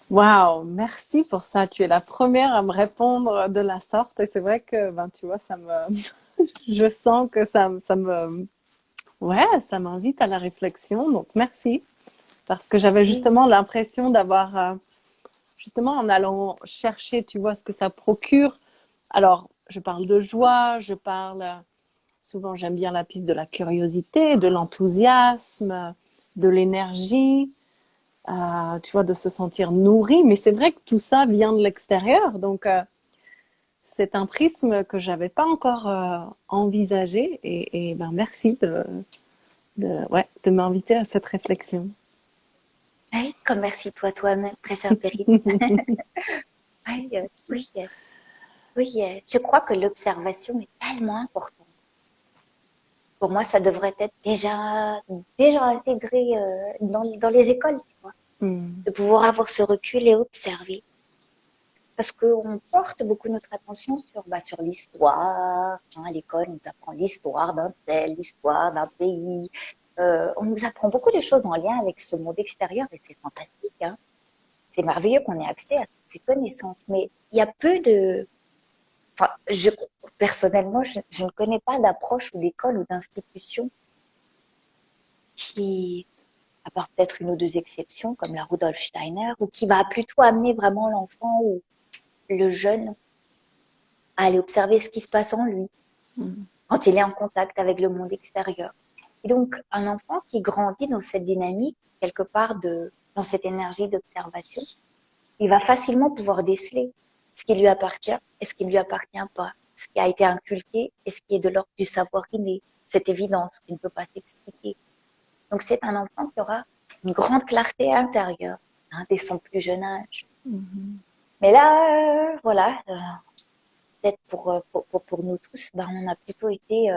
Speaker 1: Wow, merci pour ça. Tu es la première à me répondre de la sorte. Et c'est vrai que, tu vois, je sens que ça m'invite à la réflexion. Donc, merci. Parce que j'avais justement l'impression d'avoir justement en allant chercher, tu vois, ce que ça procure. Alors, je parle de joie, je parle, souvent j'aime bien la piste de la curiosité, de l'enthousiasme, de l'énergie, tu vois, de se sentir nourri. Mais c'est vrai que tout ça vient de l'extérieur, donc c'est un prisme que j'avais pas encore envisagé et ben merci de m'inviter à cette réflexion.
Speaker 2: Oui, comme merci toi-même, très chère Perrine. Oui, oui, oui, je crois que l'observation est tellement importante. Pour moi, ça devrait être déjà intégré dans les écoles, tu vois,
Speaker 1: Mm.
Speaker 2: de pouvoir avoir ce recul et observer. Parce qu'on porte beaucoup notre attention sur l'histoire. Hein, à l'école, on nous apprend l'histoire d'un tel, l'histoire d'un pays. On nous apprend beaucoup de choses en lien avec ce monde extérieur et c'est fantastique. Hein. C'est merveilleux qu'on ait accès à ces connaissances. Mais il y a peu de... Enfin, personnellement, je ne connais pas d'approche ou d'école ou d'institution qui, à part peut-être une ou deux exceptions, comme la Rudolf Steiner, ou qui va plutôt amener vraiment l'enfant ou le jeune à aller observer ce qui se passe en lui
Speaker 1: Mm.
Speaker 2: quand il est en contact avec le monde extérieur. Et donc, un enfant qui grandit dans cette dynamique, quelque part dans cette énergie d'observation, il va facilement pouvoir déceler ce qui lui appartient et ce qui ne lui appartient pas, ce qui a été inculqué et ce qui est de l'ordre du savoir inné, cette évidence qui ne peut pas s'expliquer. Donc, c'est un enfant qui aura une grande clarté intérieure hein, dès son plus jeune âge.
Speaker 1: Mm.
Speaker 2: Mais là, voilà, peut-être pour nous tous, ben, on a plutôt été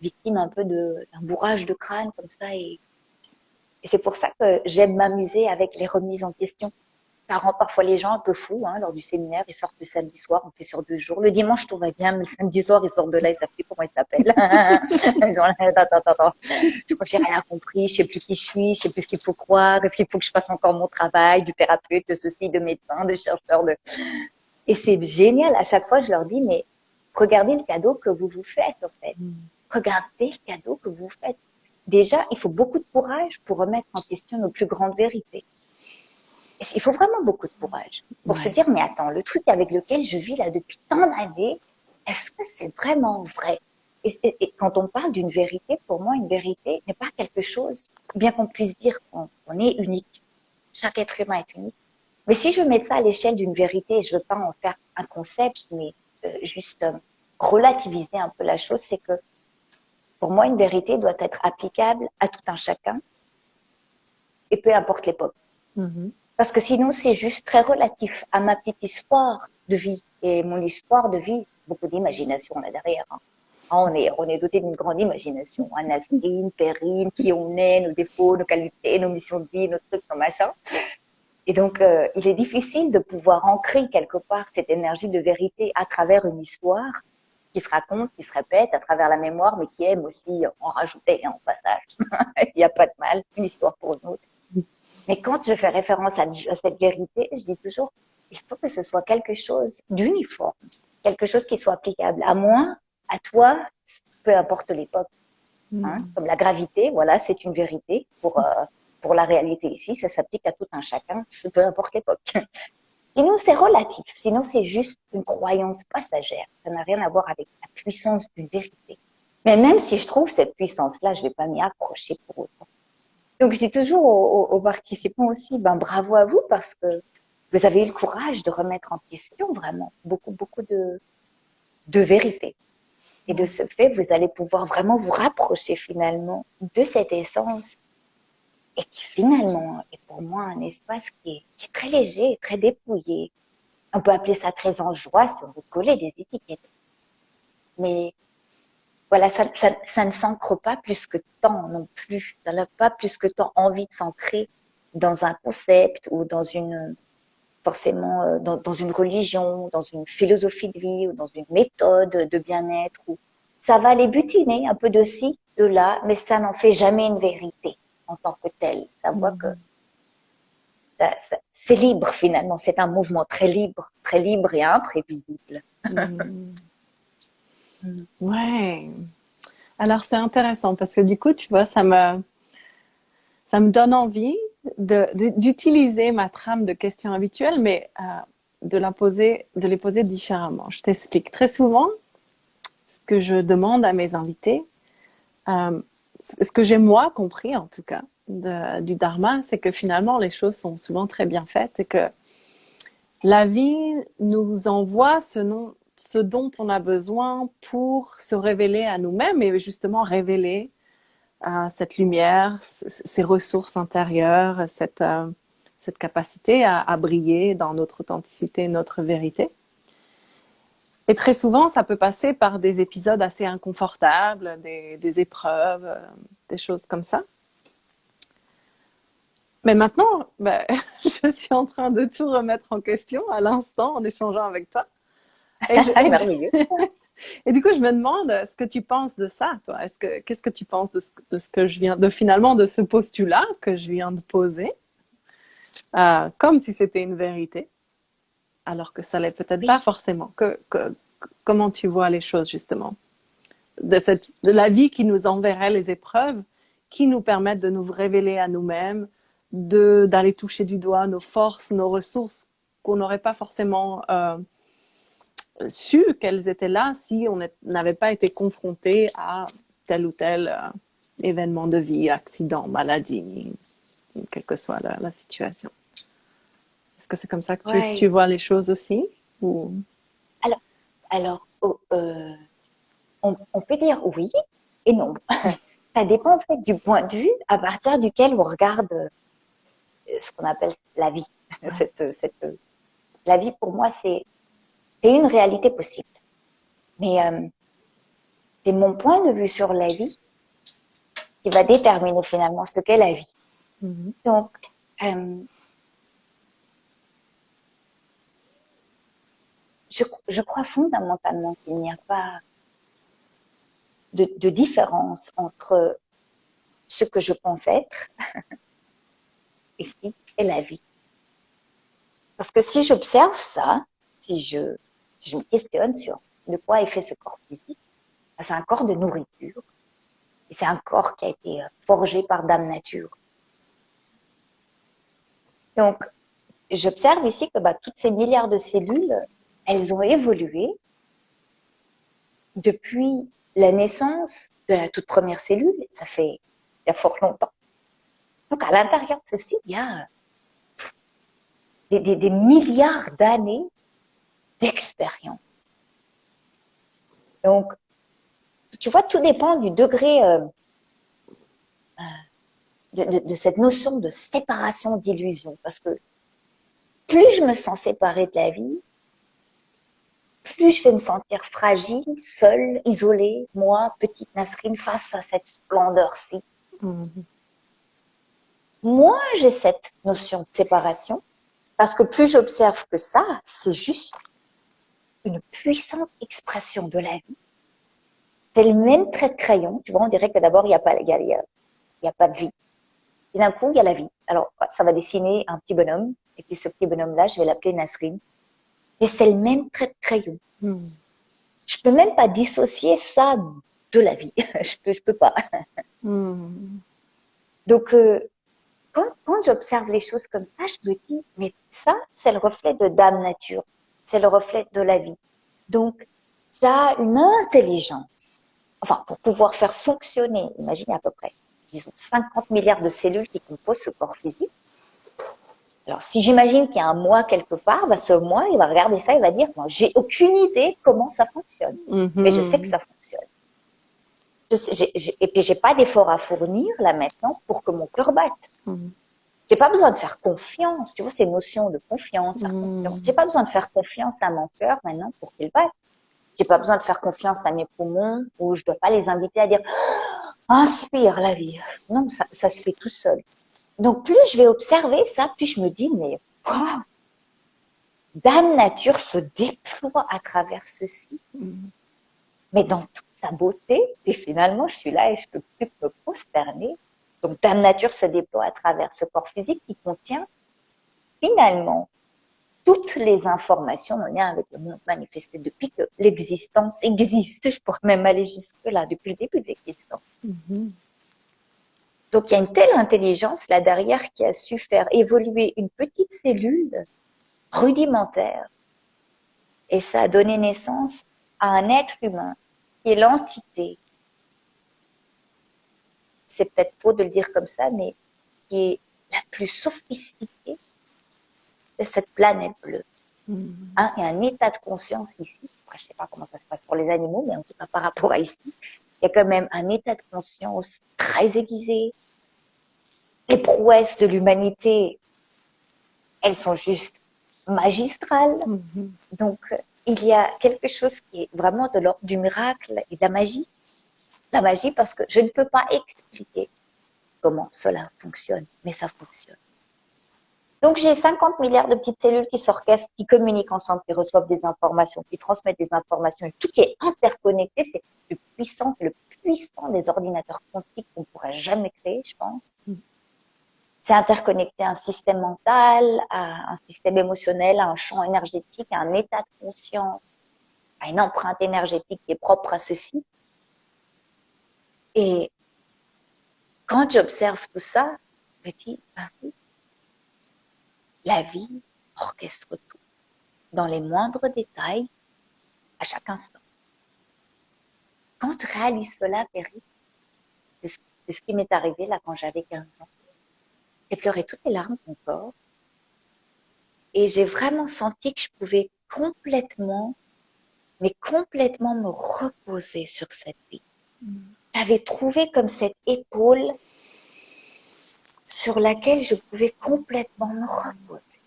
Speaker 2: victime un peu d'un bourrage de crâne comme ça. Et c'est pour ça que j'aime m'amuser avec les remises en question. Ça rend parfois les gens un peu fous. Hein, lors du séminaire, ils sortent le samedi soir, on fait sur 2 jours. Le dimanche, tout va bien, mais le samedi soir, ils sortent de là, ils savent plus comment ils s'appellent. Ils ont attends. Je crois que j'ai rien compris, je sais plus qui je suis, je sais plus ce qu'il faut croire, est-ce qu'il faut que je fasse encore mon travail de thérapeute, de ceci, de médecin, de chercheur, de... Et c'est génial. À chaque fois, je leur dis, mais regardez le cadeau que vous vous faites, en fait. Regardez le cadeau que vous faites. Déjà, il faut beaucoup de courage pour remettre en question nos plus grandes vérités. Et il faut vraiment beaucoup de courage pour se
Speaker 1: Ouais.
Speaker 2: dire, mais attends, le truc avec lequel je vis là depuis tant d'années, est-ce que c'est vraiment vrai? Et quand on parle d'une vérité, pour moi, une vérité n'est pas quelque chose, bien qu'on puisse dire qu'on est unique. Chaque être humain est unique. Mais si je veux mettre ça à l'échelle d'une vérité, je veux pas en faire un concept, mais juste relativiser un peu la chose, c'est que pour moi, une vérité doit être applicable à tout un chacun et peu importe l'époque.
Speaker 1: Mm.
Speaker 2: Parce que sinon, c'est juste très relatif à ma petite histoire de vie. Et mon histoire de vie, beaucoup d'imagination là derrière. Hein. On est doté d'une grande imagination. Hein. Nasrine, Perrine, qui on est, nos défauts, nos qualités, nos missions de vie, nos trucs, nos machins. Et donc, il est difficile de pouvoir ancrer quelque part cette énergie de vérité à travers une histoire qui se raconte, qui se répète à travers la mémoire, mais qui aime aussi en rajouter en passage. Il n'y a pas de mal, une histoire pour une autre. Mais quand je fais référence à cette vérité, je dis toujours, il faut que ce soit quelque chose d'uniforme, quelque chose qui soit applicable à moi, à toi, peu importe l'époque. Hein, comme la gravité, voilà, c'est une vérité pour la réalité ici, ça s'applique à tout un chacun, peu importe l'époque. Sinon, c'est relatif, sinon c'est juste une croyance passagère, ça n'a rien à voir avec la puissance d'une vérité. Mais même si je trouve cette puissance-là, je ne vais pas m'y accrocher pour autant. Donc, je dis toujours aux participants aussi, ben bravo à vous parce que vous avez eu le courage de remettre en question vraiment beaucoup de vérité. Et de ce fait, vous allez pouvoir vraiment vous rapprocher finalement de cette essence et qui finalement est pour moi un espace qui est très léger, très dépouillé. On peut appeler ça très en joie si on veut coller des étiquettes. Mais voilà, ça ne s'ancre pas plus que tant non plus. Ça n'a pas plus que tant envie de s'ancrer dans un concept ou dans une forcément dans une religion, dans une philosophie de vie ou dans une méthode de bien-être. Ou... Ça va aller butiner un peu de ci, de là, mais ça n'en fait jamais une vérité en tant que telle. Ça voit que c'est libre finalement. C'est un mouvement très libre et imprévisible.
Speaker 1: Ouais. Alors c'est intéressant parce que du coup, tu vois, ça me donne envie d'utiliser ma trame de questions habituelles, mais de les poser différemment. Je t'explique. Très souvent, ce que je demande à mes invités, ce que j'ai moi compris en tout cas du Dharma, c'est que finalement les choses sont souvent très bien faites et que la vie nous envoie ce dont on a besoin pour se révéler à nous-mêmes et justement révéler cette lumière, ces ressources intérieures, cette capacité à briller dans notre authenticité, notre vérité. Et très souvent, ça peut passer par des épisodes assez inconfortables, des épreuves, des choses comme ça. Mais maintenant, je suis en train de tout remettre en question à l'instant en échangeant avec toi. Et du coup, je me demande ce que tu penses de ça, toi. Qu'est-ce que tu penses de ce que je viens de finalement de ce postulat que je viens de poser, comme si c'était une vérité, alors que ça l'est peut-être pas forcément. Comment tu vois les choses justement de la vie qui nous enverrait les épreuves, qui nous permettent de nous révéler à nous-mêmes, d'aller toucher du doigt nos forces, nos ressources qu'on n'aurait pas forcément su qu'elles étaient là si on n'avait pas été confronté à tel ou tel événement de vie, accident, maladie, quelle que soit la situation. Est-ce que c'est comme ça que tu vois les choses aussi ou...
Speaker 2: Alors on peut dire oui et non. Ça dépend en fait du point de vue à partir duquel on regarde ce qu'on appelle la vie. La vie pour moi c'est une réalité possible. Mais c'est mon point de vue sur la vie qui va déterminer finalement ce qu'est la vie. Mm-hmm. Donc, je crois fondamentalement qu'il n'y a pas de différence entre ce que je pense être ici et la vie. Parce que si j'observe ça, si je me questionne sur de quoi est fait ce corps physique, c'est un corps de nourriture. Et c'est un corps qui a été forgé par Dame Nature. Donc, j'observe ici que toutes ces milliards de cellules, elles ont évolué depuis la naissance de la toute première cellule. Ça fait il y a fort longtemps. Donc, à l'intérieur de ceci, il y a des milliards d'années d'expérience. Donc, tu vois, tout dépend du degré de cette notion de séparation d'illusion. Parce que plus je me sens séparée de la vie, plus je vais me sentir fragile, seule, isolée, moi, petite Nasrine, face à cette splendeur-ci. Mm-hmm. Moi, j'ai cette notion de séparation, parce que plus j'observe que ça, c'est juste une puissante expression de la vie. C'est le même trait de crayon, tu vois, on dirait que d'abord, il n'y a pas de vie. Et d'un coup, il y a la vie. Alors, ça va dessiner un petit bonhomme, et puis ce petit bonhomme-là, je vais l'appeler Nasrine. Et c'est le même trait de crayon. Je peux même pas dissocier ça de la vie. je peux pas. Donc, quand j'observe les choses comme ça, je me dis, mais ça, c'est le reflet de Dame Nature. C'est le reflet de la vie. Donc, ça a une intelligence. Enfin, pour pouvoir faire fonctionner, imaginez à peu près, disons, 50 milliards de cellules qui composent ce corps physique. Alors, si j'imagine qu'il y a un moi quelque part, ce moi, il va regarder ça, il va dire, moi, j'ai aucune idée comment ça fonctionne. Mais je sais que ça fonctionne. Et puis, j'ai pas d'effort à fournir, là, maintenant, pour que mon cœur batte. J'ai pas besoin de faire confiance. Tu vois, ces notions de confiance, faire confiance. J'ai pas besoin de faire confiance à mon cœur, maintenant, pour qu'il batte. J'ai pas besoin de faire confiance à mes poumons, ou je dois pas les inviter à dire, inspire la vie. Non, ça se fait tout seul. Donc, plus je vais observer ça, plus je me dis, mais waouh, Dame Nature se déploie à travers ceci, mais dans toute sa beauté. Et finalement, je suis là et je peux plus me prosterner. Donc, Dame Nature se déploie à travers ce corps physique qui contient finalement toutes les informations en lien avec le monde manifesté depuis que l'existence existe. Je pourrais même aller jusque-là, depuis le début de l'existence. Donc, il y a une telle intelligence là derrière qui a su faire évoluer une petite cellule rudimentaire. Et ça a donné naissance à un être humain qui est l'entité. C'est peut-être faux de le dire comme ça, mais qui est la plus sophistiquée de cette planète bleue. Hein, il y a un état de conscience ici. Après, je ne sais pas comment ça se passe pour les animaux, mais en tout cas par rapport à ici, il y a quand même un état de conscience très aiguisé. Les prouesses de l'humanité, elles sont juste magistrales. Donc, il y a quelque chose qui est vraiment de l'ordre du miracle et de la magie. La magie parce que je ne peux pas expliquer comment cela fonctionne, mais ça fonctionne. Donc, j'ai 50 milliards de petites cellules qui s'orchestrent, qui communiquent ensemble, qui reçoivent des informations, qui transmettent des informations. Et tout qui est interconnecté, c'est le plus puissant des ordinateurs quantiques qu'on ne pourra jamais créer, je pense. C'est interconnecté à un système mental, à un système émotionnel, à un champ énergétique, à un état de conscience, à une empreinte énergétique qui est propre à ceci. Et quand j'observe tout ça, je me dis, ben oui, la vie orchestre tout, dans les moindres détails, à chaque instant. Quand je réalise cela, Perry, c'est ce qui m'est arrivé là quand j'avais 15 ans. J'ai pleuré toutes les larmes de mon corps et j'ai vraiment senti que je pouvais complètement me reposer sur cette vie. J'avais trouvé comme cette épaule sur laquelle je pouvais complètement me reposer.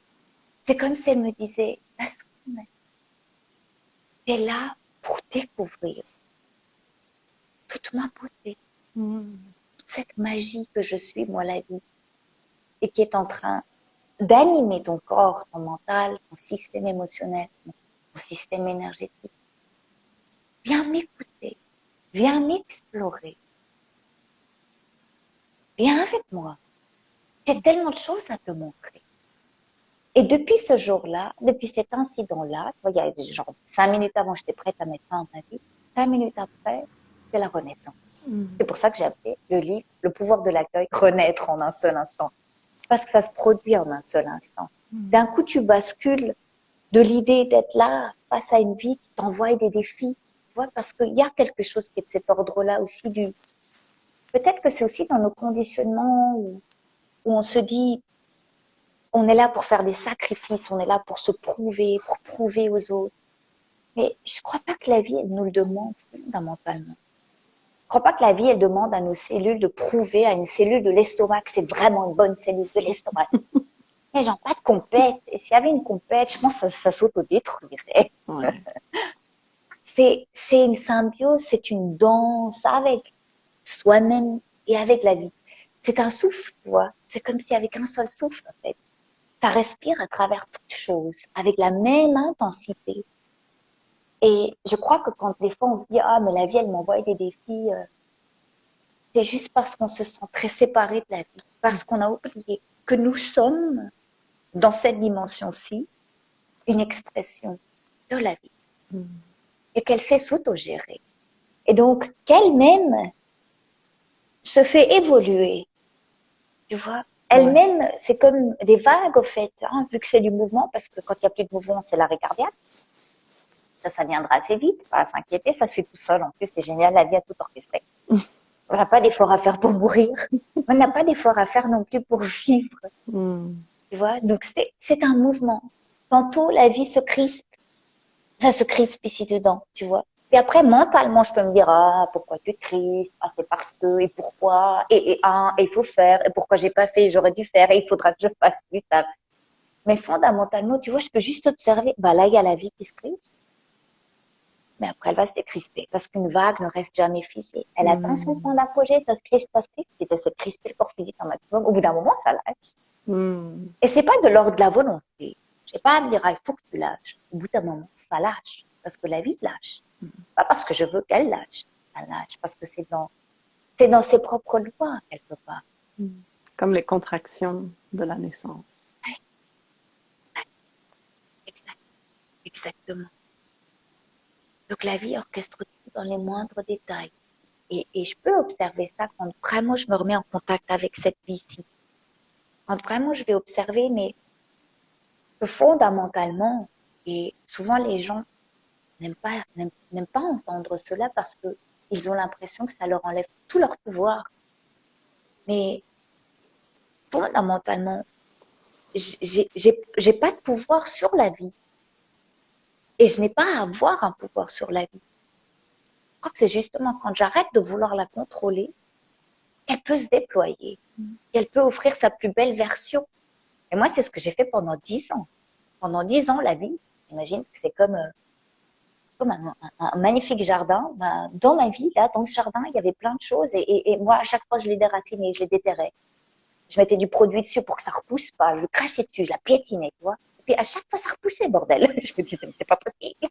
Speaker 2: C'est comme si elle me disait, t'es là pour découvrir toute ma beauté, toute cette magie que je suis, moi, la vie, et qui est en train d'animer ton corps, ton mental, ton système émotionnel, ton système énergétique. Viens m'écouter, viens m'explorer, viens avec moi. J'ai tellement de choses à te montrer. Et depuis ce jour-là, depuis cet incident-là, il y a genre 5 minutes avant, j'étais prête à mettre fin à ma vie. 5 minutes après, c'est la renaissance. C'est pour ça que j'ai appelé le livre « Le pouvoir de l'accueil, renaître en un seul instant ». Parce que ça se produit en un seul instant. D'un coup, tu bascules de l'idée d'être là face à une vie qui t'envoie des défis. Tu vois, parce qu'il y a quelque chose qui est de cet ordre-là aussi du... Peut-être que c'est aussi dans nos conditionnements où on se dit on est là pour faire des sacrifices, on est là pour se prouver, pour prouver aux autres. Mais je ne crois pas que la vie, elle nous le demande fondamentalement. Je ne crois pas que la vie, elle demande à nos cellules de prouver à une cellule de l'estomac que c'est vraiment une bonne cellule de l'estomac. Mais genre, pas de compète. Et s'il y avait une compète, je pense que ça s'auto-détruirait.
Speaker 1: Ouais.
Speaker 2: C'est une symbiose, c'est une danse avec soi-même et avec la vie. C'est un souffle, tu vois. C'est comme s'il y avait qu'un seul souffle, en fait. Ça respire à travers toutes choses, avec la même intensité. Et je crois que quand des fois on se dit, ah, mais la vie, elle m'envoie des défis, c'est juste parce qu'on se sent très séparé de la vie, parce qu'on a oublié que nous sommes, dans cette dimension-ci, une expression de la vie. Et qu'elle sait s'autogérer. Et donc, qu'elle-même se fait évoluer. Tu vois? Elle-même, c'est comme des vagues, au fait, hein, vu que c'est du mouvement, parce que quand il n'y a plus de mouvement, c'est l'arrêt cardiaque. Ça viendra assez vite, pas à s'inquiéter, ça se fait tout seul. En plus, c'est génial, la vie a tout orchestré. On n'a pas d'effort à faire pour mourir. On n'a pas d'effort à faire non plus pour vivre. Tu vois? Donc, c'est un mouvement. Tantôt, la vie se crispe. Ça se crispe ici dedans, tu vois. Et après, mentalement, je peux me dire, ah, pourquoi tu te crispes? Ah, c'est parce que, et pourquoi? Et il faut faire. Et pourquoi j'ai pas fait? J'aurais dû faire. Et il faudra que je fasse plus tard. Mais fondamentalement, tu vois, je peux juste observer. Bah, là, il y a la vie qui se crispe. Mais après, elle va se décrisper. Parce qu'une vague ne reste jamais figée. Elle atteint son point d'apogée, ça se crispe, ça se crispe. Puis elle s'est crispée le corps physique un maximum. Au bout d'un moment, ça lâche. Et c'est pas de l'ordre de la volonté. Je sais pas à me dire, ah, il faut que tu lâches. Au bout d'un moment, ça lâche. Parce que la vie lâche. Pas parce que je veux qu'elle lâche. Elle lâche parce que c'est dans ses propres lois, quelque part.
Speaker 1: Comme les contractions de la naissance.
Speaker 2: Exactement. Donc la vie orchestre tout dans les moindres détails. Et je peux observer ça quand vraiment je me remets en contact avec cette vie-ci. Quand vraiment je vais observer, mais que fondamentalement, et souvent les gens n'aiment pas entendre cela parce que ils ont l'impression que ça leur enlève tout leur pouvoir. Mais fondamentalement, j'ai pas de pouvoir sur la vie. Et je n'ai pas à avoir un pouvoir sur la vie. Je crois que c'est justement quand j'arrête de vouloir la contrôler qu'elle peut se déployer, qu'elle peut offrir sa plus belle version. Et moi, c'est ce que j'ai fait pendant 10 ans. Pendant 10 ans, la vie, j'imagine que c'est comme un magnifique jardin. Ben, dans ma vie, là, dans ce jardin, il y avait plein de choses. Et moi, à chaque fois, je les déracinais, je les déterrais. Je mettais du produit dessus pour que ça repousse pas. Je crachais dessus, je la piétinais, tu vois. Et puis, à chaque fois, ça repoussait, bordel. Je me disais, c'est pas possible.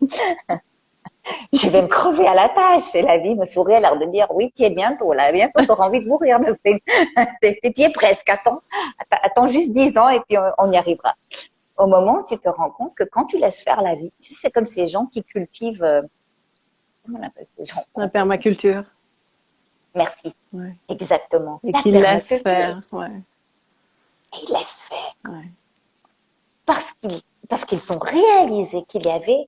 Speaker 2: Je vais me crever à la tâche. Et la vie me sourit à l'air de dire, oui, tu es bientôt, là. Bientôt, tu auras envie de mourir. Tu es presque. Attends juste 10 ans et puis on y arrivera. Au moment où tu te rends compte que quand tu laisses faire la vie, tu sais, c'est comme ces gens qui cultivent, comment on appelle ces gens?
Speaker 1: La permaculture.
Speaker 2: Merci.
Speaker 1: Ouais.
Speaker 2: Exactement.
Speaker 1: Et
Speaker 2: La
Speaker 1: qui laisse
Speaker 2: permaculture.
Speaker 1: faire. Ouais.
Speaker 2: Et ils laissent faire.
Speaker 1: Ouais.
Speaker 2: Parce qu'ils ont réalisé qu'il y avait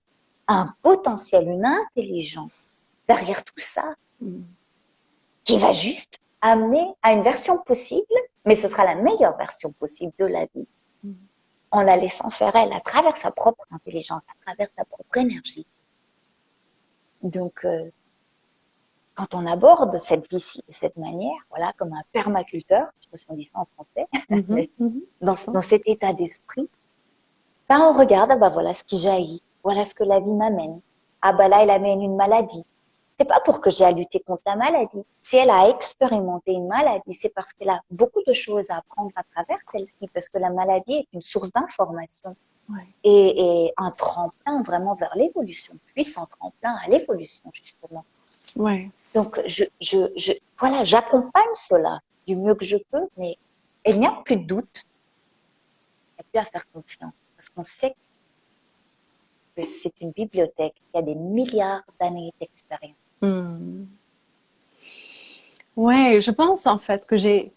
Speaker 2: un potentiel, une intelligence derrière tout ça qui va juste amener à une version possible, mais ce sera la meilleure version possible de la vie. En la laissant faire elle, à travers sa propre intelligence, à travers sa propre énergie. Donc, quand on aborde cette vie-ci de cette manière, voilà, comme un permaculteur, je sais pas si on dit ça en français, mais dans cet état d'esprit, ben on regarde, ah ben voilà ce qui jaillit, voilà ce que la vie m'amène. Ah ben là, elle amène une maladie. C'est pas pour que j'ai à lutter contre la maladie. Si elle a expérimenté une maladie, c'est parce qu'elle a beaucoup de choses à apprendre à travers celle-ci, parce que la maladie est une source d'information et un tremplin vraiment vers l'évolution, puissant tremplin à l'évolution, justement.
Speaker 1: Ouais.
Speaker 2: Donc, voilà, j'accompagne cela du mieux que je peux, mais il n'y a plus de doute, il n'y a plus à faire confiance, parce qu'on sait que c'est une bibliothèque qui a des milliards d'années d'expérience.
Speaker 1: Ouais, je pense en fait que j'ai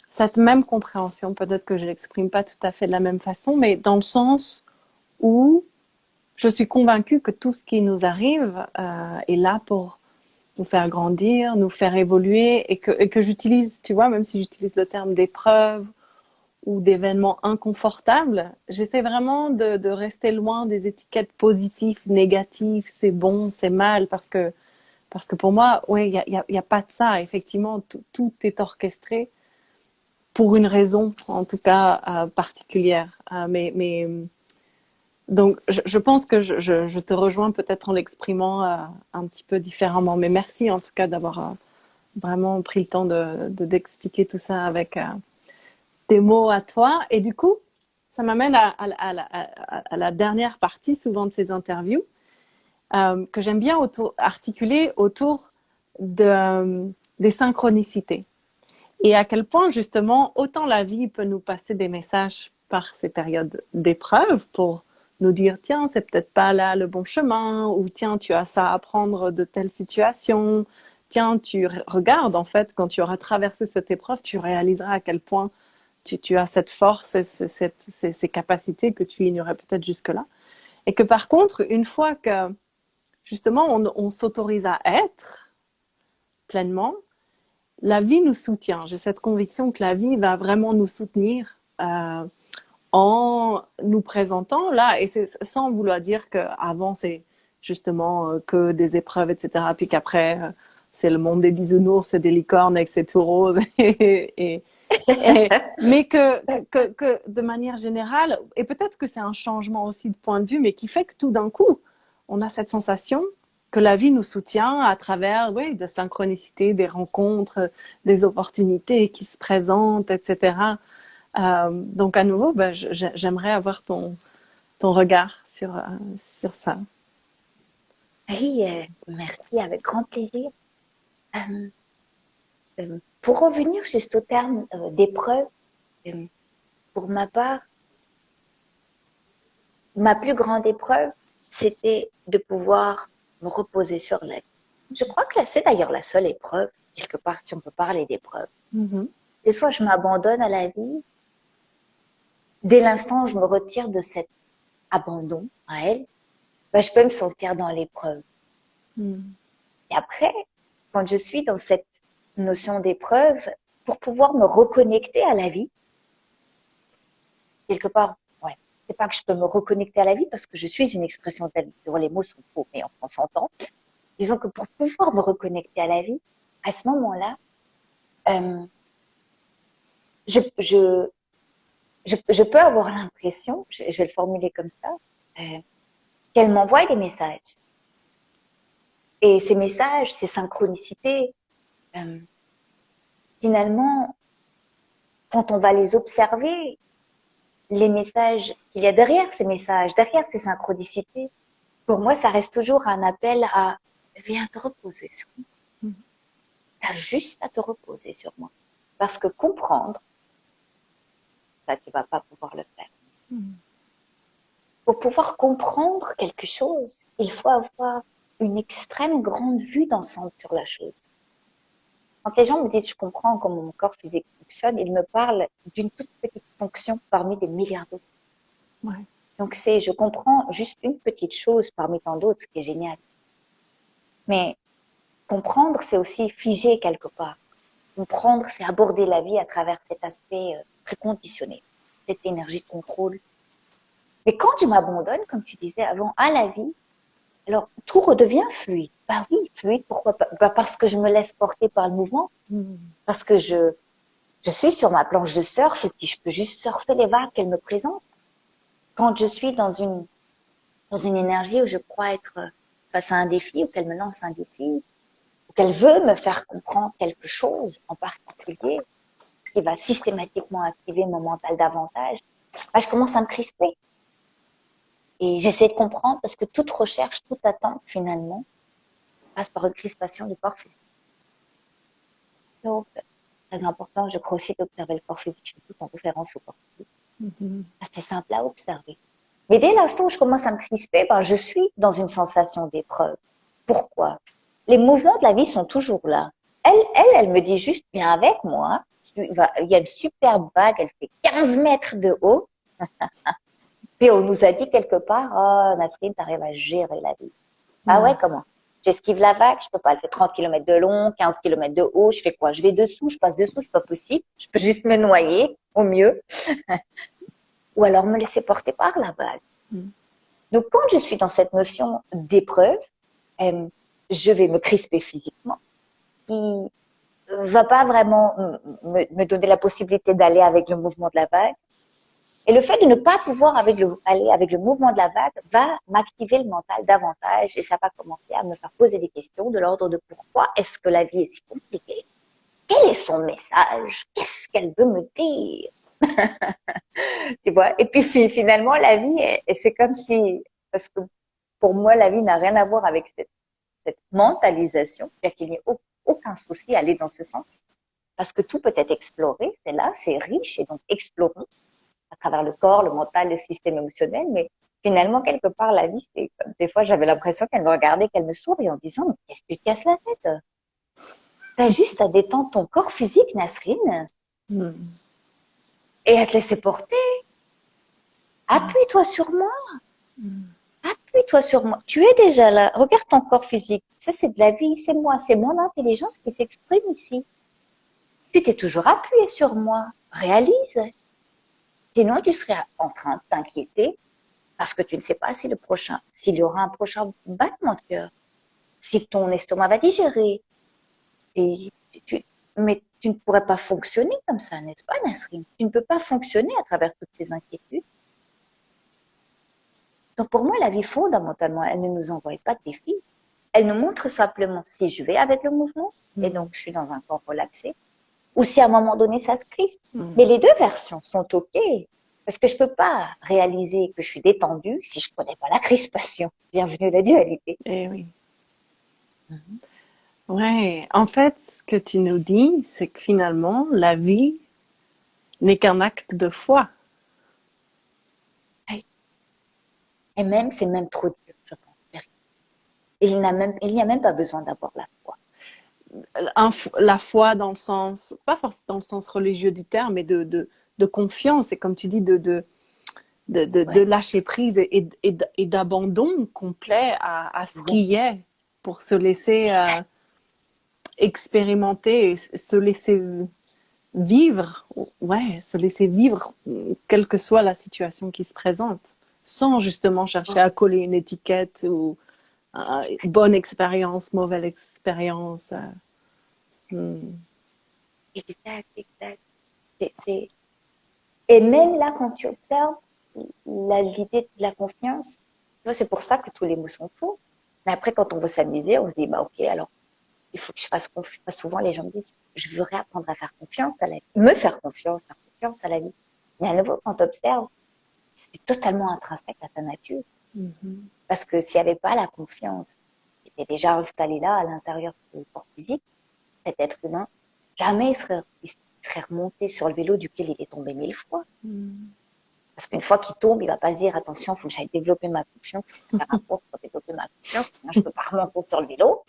Speaker 1: cette même compréhension. Peut-être que je l'exprime pas tout à fait de la même façon, mais dans le sens où je suis convaincue que tout ce qui nous arrive est là pour nous faire grandir, nous faire évoluer, et que j'utilise, tu vois, même si j'utilise le terme d'épreuve ou d'événements inconfortables, j'essaie vraiment de rester loin des étiquettes positives, négatives, c'est bon, c'est mal, parce que pour moi, ouais, y a pas de ça. Effectivement, tout est orchestré pour une raison, en tout cas particulière. Mais donc, je pense que je te rejoins peut-être en l'exprimant un petit peu différemment. Mais merci en tout cas d'avoir vraiment pris le temps d'expliquer tout ça avec tes mots à toi. Et du coup, ça m'amène à la dernière partie souvent de ces interviews que j'aime bien articuler autour des synchronicités. Et à quel point, justement, autant la vie peut nous passer des messages par ces périodes d'épreuve pour nous dire, tiens, c'est peut-être pas là le bon chemin, ou tiens, tu as ça à apprendre de telle situation, tiens, tu regardes, en fait, quand tu auras traversé cette épreuve, tu réaliseras à quel point tu as cette force et ces capacités que tu ignorais peut-être jusque-là. Et que par contre, une fois que, justement, on s'autorise à être pleinement, la vie nous soutient. J'ai cette conviction que la vie va vraiment nous soutenir en nous présentant là, et c'est sans vouloir dire qu'avant c'est justement que des épreuves, etc. Puis qu'après c'est le monde des bisounours et des licornes et que c'est tout rose. Mais que de manière générale, et peut-être que c'est un changement aussi de point de vue, mais qui fait que tout d'un coup, on a cette sensation que la vie nous soutient à travers, oui, de synchronicité, des rencontres, des opportunités qui se présentent, etc. Donc à nouveau, ben, j'aimerais avoir ton regard sur ça.
Speaker 2: Oui, merci, avec grand plaisir. Pour revenir juste au terme d'épreuve, pour ma part, ma plus grande épreuve, c'était de pouvoir me reposer sur la vie. Je crois que c'est d'ailleurs la seule épreuve, quelque part, si on peut parler d'épreuve.
Speaker 1: Mhm.
Speaker 2: C'est soit je m'abandonne à la vie, dès l'instant où je me retire de cet abandon à elle, ben, je peux me sentir dans l'épreuve.
Speaker 1: Mhm.
Speaker 2: Et après, quand je suis dans cette notion d'épreuve, pour pouvoir me reconnecter à la vie, quelque part, ouais, c'est pas que je peux me reconnecter à la vie parce que je suis une expression de la vie. Les mots sont faux, mais on s'entend. Disons que pour pouvoir me reconnecter à la vie, à ce moment-là, euh, je, je, je peux avoir l'impression, je vais le formuler comme ça, qu'elle m'envoie des messages. Et ces messages, ces synchronicités, euh, finalement, quand on va les observer, les messages qu'il y a derrière ces messages, derrière ces synchronicités, pour moi, ça reste toujours un appel à viens te reposer sur moi.
Speaker 1: Mhm.
Speaker 2: T'as juste à te reposer sur moi. Parce que comprendre, ça, tu vas pas pouvoir le faire.
Speaker 1: Mhm.
Speaker 2: Pour pouvoir comprendre quelque chose, il faut avoir une extrême grande vue d'ensemble sur la chose. Quand les gens me disent je comprends comment mon corps physique fonctionne, ils me parlent d'une toute petite fonction parmi des milliards d'autres.
Speaker 1: Ouais.
Speaker 2: Donc je comprends juste une petite chose parmi tant d'autres, ce qui est génial. Mais comprendre, c'est aussi figer quelque part. Comprendre, c'est aborder la vie à travers cet aspect préconditionné, cette énergie de contrôle. Mais quand je m'abandonne, comme tu disais avant, à la vie, alors tout redevient fluide. Bah oui, fluide, pourquoi pas? Bah parce que je me laisse porter par le mouvement,
Speaker 1: Mhm.
Speaker 2: parce que je suis sur ma planche de surf et puis je peux juste surfer les vagues qu'elle me présente. Quand je suis dans une énergie où je crois être face à un défi, ou qu'elle me lance un défi, ou qu'elle veut me faire comprendre quelque chose en particulier, qui va systématiquement activer mon mental davantage, bah, je commence à me crisper. Et j'essaie de comprendre parce que toute recherche, toute attente, finalement, passe par une crispation du corps physique. Donc, très important, je crois aussi d'observer le corps physique, je fais tout en référence au corps physique.
Speaker 1: Mhm.
Speaker 2: C'est simple à observer. Mais dès l'instant où je commence à me crisper, ben, je suis dans une sensation d'épreuve. Pourquoi? Les mouvements de la vie sont toujours là. Elle me dit juste, viens avec moi. Il y a une superbe vague, elle fait 15 mètres de haut. Puis on nous a dit quelque part, oh, Nasrine, t'arrives à gérer la vie. Ah ouais,
Speaker 1: Mhm.
Speaker 2: comment? J'esquive la vague, je peux pas. Elle fait 30 km de long, 15 km de haut. Je fais quoi? Je vais dessous, je passe dessous, c'est pas possible. Je peux juste me noyer, au mieux. Ou alors me laisser porter par la vague.
Speaker 1: Mhm.
Speaker 2: Donc, quand je suis dans cette notion d'épreuve, je vais me crisper physiquement, qui va pas vraiment me donner la possibilité d'aller avec le mouvement de la vague. Et le fait de ne pas pouvoir aller avec le mouvement de la vague va m'activer le mental davantage et ça va commencer à me faire poser des questions de l'ordre de pourquoi est-ce que la vie est si compliquée? Quel est son message? Qu'est-ce qu'elle veut me dire? Tu vois? Et puis finalement, la vie, c'est comme si, parce que pour moi, la vie n'a rien à voir avec cette mentalisation, c'est-à-dire qu'il n'y a aucun souci à aller dans ce sens, parce que tout peut être exploré, c'est là, c'est riche, et donc explorons à travers le corps, le mental, le système émotionnel, mais finalement, quelque part, la vie, c'est comme des fois, j'avais l'impression qu'elle me regardait, qu'elle me sourit en disant, mais qu'est-ce que tu te casses la tête? T'as juste à détendre ton corps physique, Nasrine,
Speaker 1: Mhm.
Speaker 2: et à te laisser porter. Appuie-toi sur moi.
Speaker 1: Mhm.
Speaker 2: Appuie-toi sur moi. Tu es déjà là. Regarde ton corps physique. Ça, c'est de la vie. C'est moi. C'est mon intelligence qui s'exprime ici. Tu t'es toujours appuyé sur moi. Réalise. Sinon, tu serais en train de t'inquiéter parce que tu ne sais pas s'il y aura un prochain battement de cœur, si ton estomac va digérer. Et mais tu ne pourrais pas fonctionner comme ça, n'est-ce pas, Nasrine? Tu ne peux pas fonctionner à travers toutes ces inquiétudes. Donc, pour moi, la vie, fondamentalement, elle ne nous envoie pas de défis. Elle nous montre simplement si je vais avec le mouvement, et donc
Speaker 1: Mhm.
Speaker 2: je suis dans un corps relaxé, ou si à un moment donné ça se crispe.
Speaker 1: Mhm.
Speaker 2: Mais les deux versions sont OK. Parce que je peux pas réaliser que je suis détendue si je connais pas la crispation. Bienvenue la dualité.
Speaker 1: Eh oui. Ouais. En fait, ce que tu nous dis, c'est que finalement, la vie n'est qu'un acte de foi.
Speaker 2: Et même, c'est même trop dur, je pense. Il n'y a même pas besoin d'avoir la foi.
Speaker 1: La foi dans le sens, pas forcément dans le sens religieux du terme, mais de confiance et comme tu dis, de
Speaker 2: Ouais.
Speaker 1: lâcher prise et d'abandon complet à ce
Speaker 2: Bon,
Speaker 1: qui est pour se laisser
Speaker 2: exact.
Speaker 1: expérimenter, se laisser vivre, ouais, se laisser vivre, quelle que soit la situation qui se présente, sans justement chercher à coller une étiquette ou bonne expérience, mauvaise expérience.
Speaker 2: Exact, exact. C'est... Et même là, quand tu observes l'idée de la confiance, tu vois, c'est pour ça que tous les mots sont faux. Mais après, quand on veut s'amuser, on se dit, bah, ok, alors, il faut que je fasse confiance. Souvent, les gens me disent, je veux réapprendre à faire confiance à la vie, me faire confiance à la vie. Mais à nouveau, quand tu observes, c'est totalement intrinsèque à sa nature.
Speaker 1: Mm-hmm.
Speaker 2: Parce que s'il n'y avait pas la confiance qui était déjà installée là, à l'intérieur du corps physique, cet être humain, jamais il serait remonté sur le vélo duquel il est tombé 1000 fois. Parce qu'une fois qu'il tombe, il va pas se dire, attention, il faut que j'aille développer ma confiance, il faut faire un cours pour développer ma confiance, sinon je peux pas remonter sur le vélo.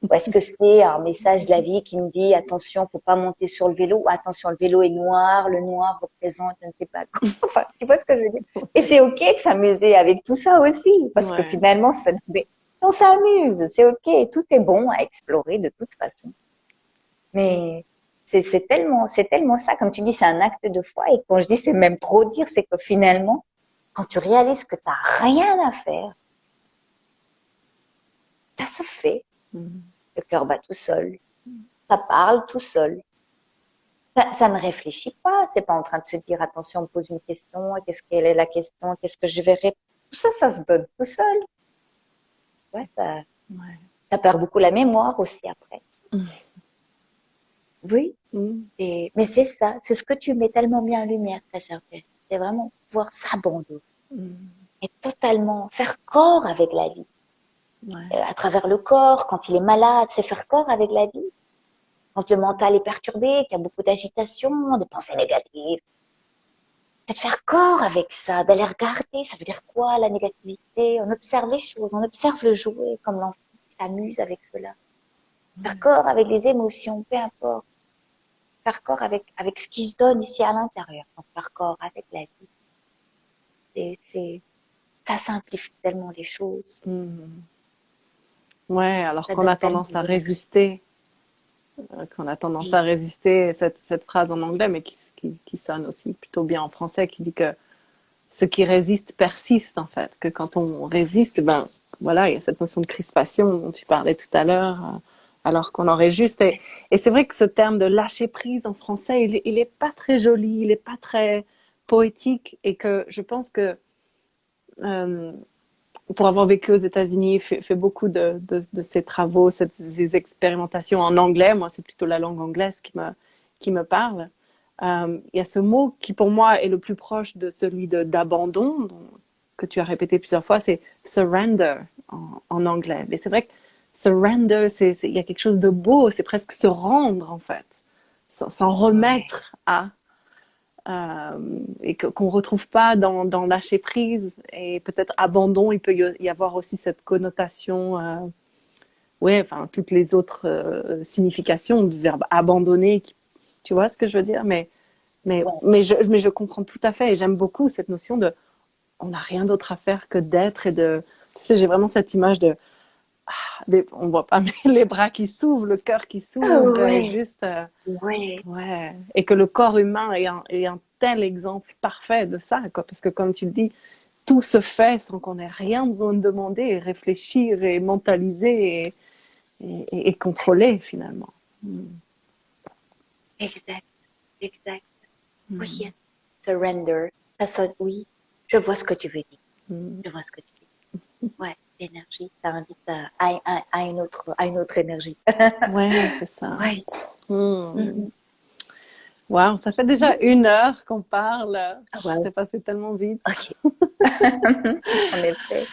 Speaker 2: Ou est-ce que c'est un message de la vie qui me dit, attention, faut pas monter sur le vélo, ou attention, le vélo est noir, le noir représente, je ne sais pas quoi. Enfin, tu vois ce que je veux dire? Et c'est ok de s'amuser avec tout ça aussi, parce que
Speaker 1: Ouais.
Speaker 2: finalement, on s'amuse, c'est ok, tout est bon à explorer de toute façon. Mais c'est tellement ça, comme tu dis, c'est un acte de foi. Et quand je dis c'est même trop dire, c'est que finalement, quand tu réalises que tu n'as rien à faire, ça se fait.
Speaker 1: Mm-hmm.
Speaker 2: Le cœur bat tout seul, ça parle tout seul. Ça ne réfléchit pas, c'est pas en train de se dire attention, on me pose une question, qu'est-ce qu'elle est la question, qu'est-ce que je vais répondre. Tout ça, ça se donne tout seul. Ouais,
Speaker 1: Ouais.
Speaker 2: ça perd beaucoup la mémoire aussi après. Oui,
Speaker 1: Mm.
Speaker 2: mais c'est ça, c'est ce que tu mets tellement bien en lumière, très cher Père. C'est vraiment pouvoir s'abandonner
Speaker 1: Mm.
Speaker 2: et totalement faire corps avec la vie.
Speaker 1: Ouais.
Speaker 2: À travers le corps, quand il est malade, c'est faire corps avec la vie. Quand le mental est perturbé, qu'il y a beaucoup d'agitation, de pensées négatives, c'est de faire corps avec ça, d'aller regarder. Ça veut dire quoi la négativité? On observe les choses, on observe le jouet, comme l'enfant qui s'amuse avec cela. Faire corps avec les émotions, peu importe. Faire corps avec ce qui se donne ici à l'intérieur. Donc, faire corps avec la vie. Ça simplifie tellement les choses.
Speaker 1: Mm. Ouais, alors
Speaker 2: Ça
Speaker 1: qu'on a
Speaker 2: donne tellement
Speaker 1: tendance à
Speaker 2: d'énergie.
Speaker 1: résister, qu'on a tendance à résister, cette phrase en anglais, mais qui sonne aussi plutôt bien en français, qui dit que ce qui résiste persiste, en fait. Que quand on résiste, ben voilà, il y a cette notion de crispation dont tu parlais tout à l'heure, alors qu'on aurait juste. Et c'est vrai que ce terme de lâcher prise en français, il est pas très joli, il est pas très poétique, et que je pense que euh, pour avoir vécu aux États-Unis, fait beaucoup de ces travaux, ces expérimentations en anglais. Moi, c'est plutôt la langue anglaise qui me parle. Il y a ce mot qui, pour moi, est le plus proche de celui d'abandon, que tu as répété plusieurs fois, c'est surrender en anglais. Mais c'est vrai que surrender, il y a quelque chose de beau, c'est presque se rendre, en fait, s'en
Speaker 2: Ouais.
Speaker 1: remettre à et qu'on retrouve pas dans lâcher prise et peut-être abandon. Il peut y avoir aussi cette connotation, ouais, enfin toutes les autres significations du verbe abandonner. Tu vois ce que je veux dire?
Speaker 2: Ouais.
Speaker 1: Mais je comprends tout à fait et j'aime beaucoup cette notion de on n'a rien d'autre à faire que d'être et de. Tu sais, j'ai vraiment cette image de on voit pas mais les bras qui s'ouvrent, le cœur qui
Speaker 2: Ah
Speaker 1: s'ouvre,
Speaker 2: ouais.
Speaker 1: juste
Speaker 2: Ouais.
Speaker 1: ouais, et que le corps humain est un tel exemple parfait de ça, quoi. Parce que comme tu le dis, tout se fait sans qu'on ait rien besoin de demander, et réfléchir et mentaliser et contrôler finalement. Mm.
Speaker 2: Exact. Exact. Oui.
Speaker 1: Mm.
Speaker 2: Surrender. Ça sonne, oui. Je vois ce que tu veux dire.
Speaker 1: Mm.
Speaker 2: Je vois ce que tu veux dire. Ouais. L'énergie, ça invite à une autre énergie.
Speaker 1: Ouais, c'est ça.
Speaker 2: Ouais.
Speaker 1: Mm.
Speaker 2: Mhm.
Speaker 1: Wow, ça fait déjà 1 heure qu'on parle.
Speaker 2: Ah, wow.
Speaker 1: C'est passé tellement vite.
Speaker 2: Ok. En effet.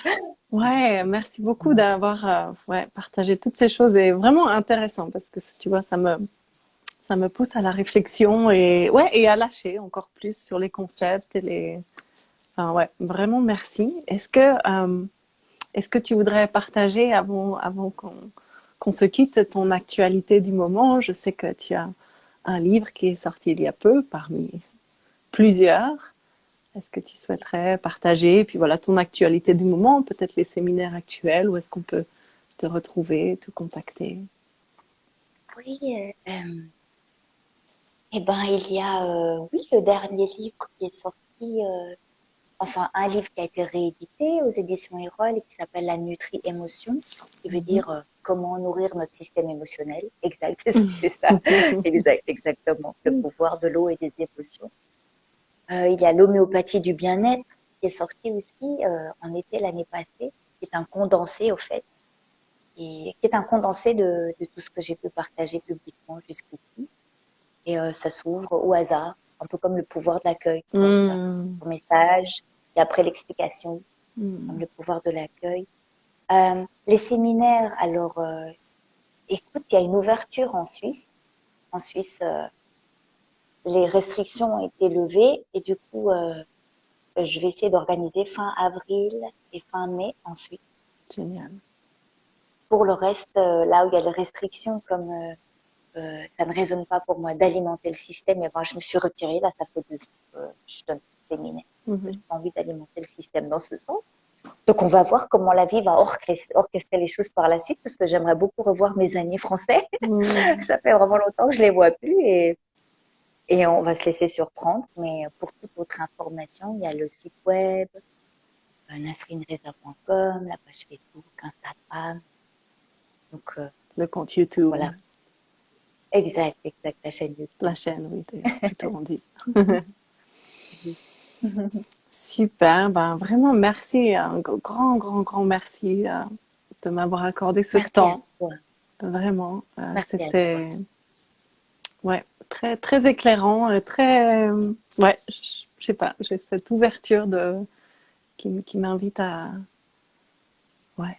Speaker 1: Ouais, merci beaucoup d'avoir ouais, partagé toutes ces choses et vraiment intéressant parce que tu vois, ça me pousse à la réflexion et, ouais, et à lâcher encore plus sur les concepts et les. Enfin, ouais, vraiment merci. est-ce que tu voudrais partager avant qu'on se quitte ton actualité du moment? Je sais que tu as un livre qui est sorti il y a peu parmi plusieurs. Est-ce que tu souhaiterais partager, puis voilà, ton actualité du moment, peut-être les séminaires actuels, où est-ce qu'on peut te retrouver, te contacter?
Speaker 2: Oui, eh ben, il y a, oui, le dernier livre qui est sorti, enfin, un livre qui a été réédité aux éditions Erol et qui s'appelle La Nutri-Émotion, qui veut dire comment nourrir notre système émotionnel. Exact, c'est ça. Exactement. Le pouvoir de l'eau et des émotions. Il y a l'homéopathie du bien-être qui est sorti aussi en été l'année passée, qui est un condensé au fait, et qui est un condensé de tout ce que j'ai pu partager publiquement jusqu'ici. Et ça s'ouvre au hasard, un peu comme le pouvoir de l'accueil. Au message, et après l'explication, comme le pouvoir de l'accueil. Les séminaires, alors, écoute, il y a une ouverture en Suisse. En Suisse, les restrictions ont été levées et du coup, je vais essayer d'organiser fin avril et fin mai en Suisse.
Speaker 1: Génial.
Speaker 2: Pour le reste, là où il y a les restrictions, comme ça ne résonne pas pour moi d'alimenter le système, et ben, je me suis retirée. Là, ça fait 2 ans que je donne des séminaires. J'ai pas envie d'alimenter le système dans ce sens. Donc, on va voir comment la vie va orchestrer les choses par la suite, parce que j'aimerais beaucoup revoir mes amis français. Ça fait vraiment longtemps que je les vois plus et on va se laisser surprendre. Mais pour toute autre information, il y a le site web, nasrinreza.com, la page Facebook, Instagram. Donc,
Speaker 1: le compte YouTube.
Speaker 2: Voilà. Exact, la chaîne YouTube.
Speaker 1: La chaîne, oui, plutôt on dit. Super, ben vraiment merci, un grand merci de m'avoir accordé ce temps. Vraiment, c'était ouais, très éclairant, ouais, je sais pas, j'ai cette ouverture qui m'invite à ouais,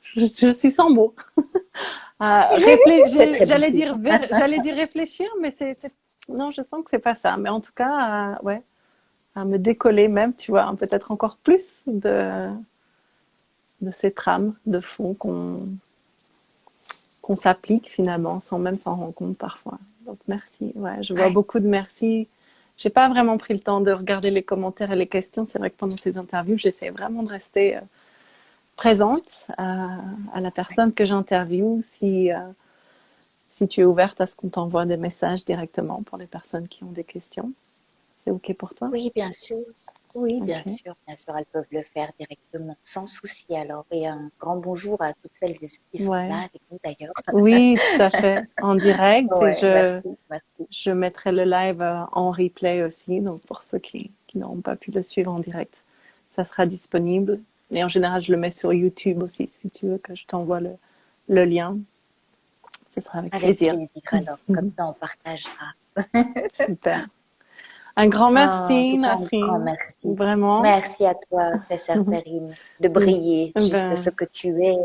Speaker 1: je suis sans mots. J'allais dire réfléchir, mais non, je sens que c'est pas ça. Mais en tout cas, ouais, à me décoller même, tu vois, peut-être encore plus de ces trames de fond qu'on s'applique finalement sans même s'en rendre compte parfois. Donc merci. Ouais, je vois beaucoup de merci. J'ai pas vraiment pris le temps de regarder les commentaires et les questions. C'est vrai que pendant ces interviews, j'essaie vraiment de rester présente à la personne que j'interviewe. Si tu es ouverte à ce qu'on t'envoie des messages directement pour les personnes qui ont des questions, c'est OK pour toi?
Speaker 2: Oui, bien sûr. Oui, bien sûr, elles peuvent le faire directement, sans souci. Alors, et un grand bonjour à toutes celles et ceux qui sont là avec nous d'ailleurs.
Speaker 1: Oui, tout à fait, en direct.
Speaker 2: Ouais,
Speaker 1: et
Speaker 2: merci.
Speaker 1: Je mettrai le live en replay aussi, donc pour ceux qui n'auront pas pu le suivre en direct, ça sera disponible. Et en général, je le mets sur YouTube aussi, si tu veux que je t'envoie le lien. Ce sera avec plaisir.
Speaker 2: Avec plaisir, alors, comme ça on partagera.
Speaker 1: Super. Un grand merci, Nasrine.
Speaker 2: Un grand merci.
Speaker 1: Vraiment.
Speaker 2: Merci à toi, professeur Perrine, de briller juste ce que tu es.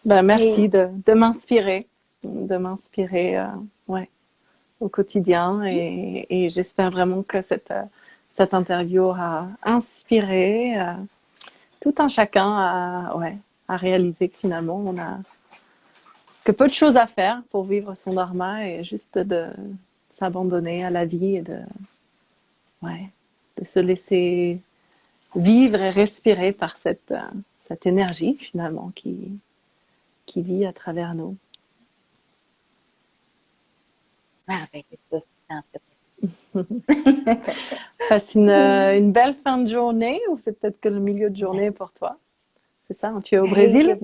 Speaker 1: Merci de m'inspirer, ouais, au quotidien. Et j'espère vraiment que cette interview aura inspiré tout un chacun à réaliser que finalement, on a que peu de choses à faire pour vivre son dharma et juste de s'abandonner à la vie et de se laisser vivre et respirer par cette énergie finalement qui vit à travers nous.
Speaker 2: Merveilleux, c'est un peu.
Speaker 1: Passe une belle fin de journée, ou c'est peut-être que le milieu de journée pour toi? C'est ça? Tu es au Brésil?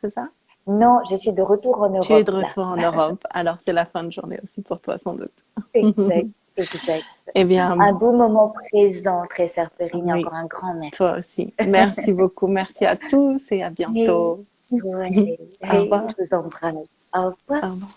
Speaker 1: C'est ça?
Speaker 2: Non, je suis de retour en Europe.
Speaker 1: Tu es de retour en Europe, alors c'est la fin de journée aussi pour toi sans doute.
Speaker 2: Exact.
Speaker 1: Eh bien,
Speaker 2: un doux moment présent, très chère Perrine, encore un grand merci.
Speaker 1: Toi aussi. Merci beaucoup, merci à tous et à bientôt.
Speaker 2: Ouais.
Speaker 1: Au revoir.
Speaker 2: Je vous embrasse. Au revoir.
Speaker 1: Au revoir.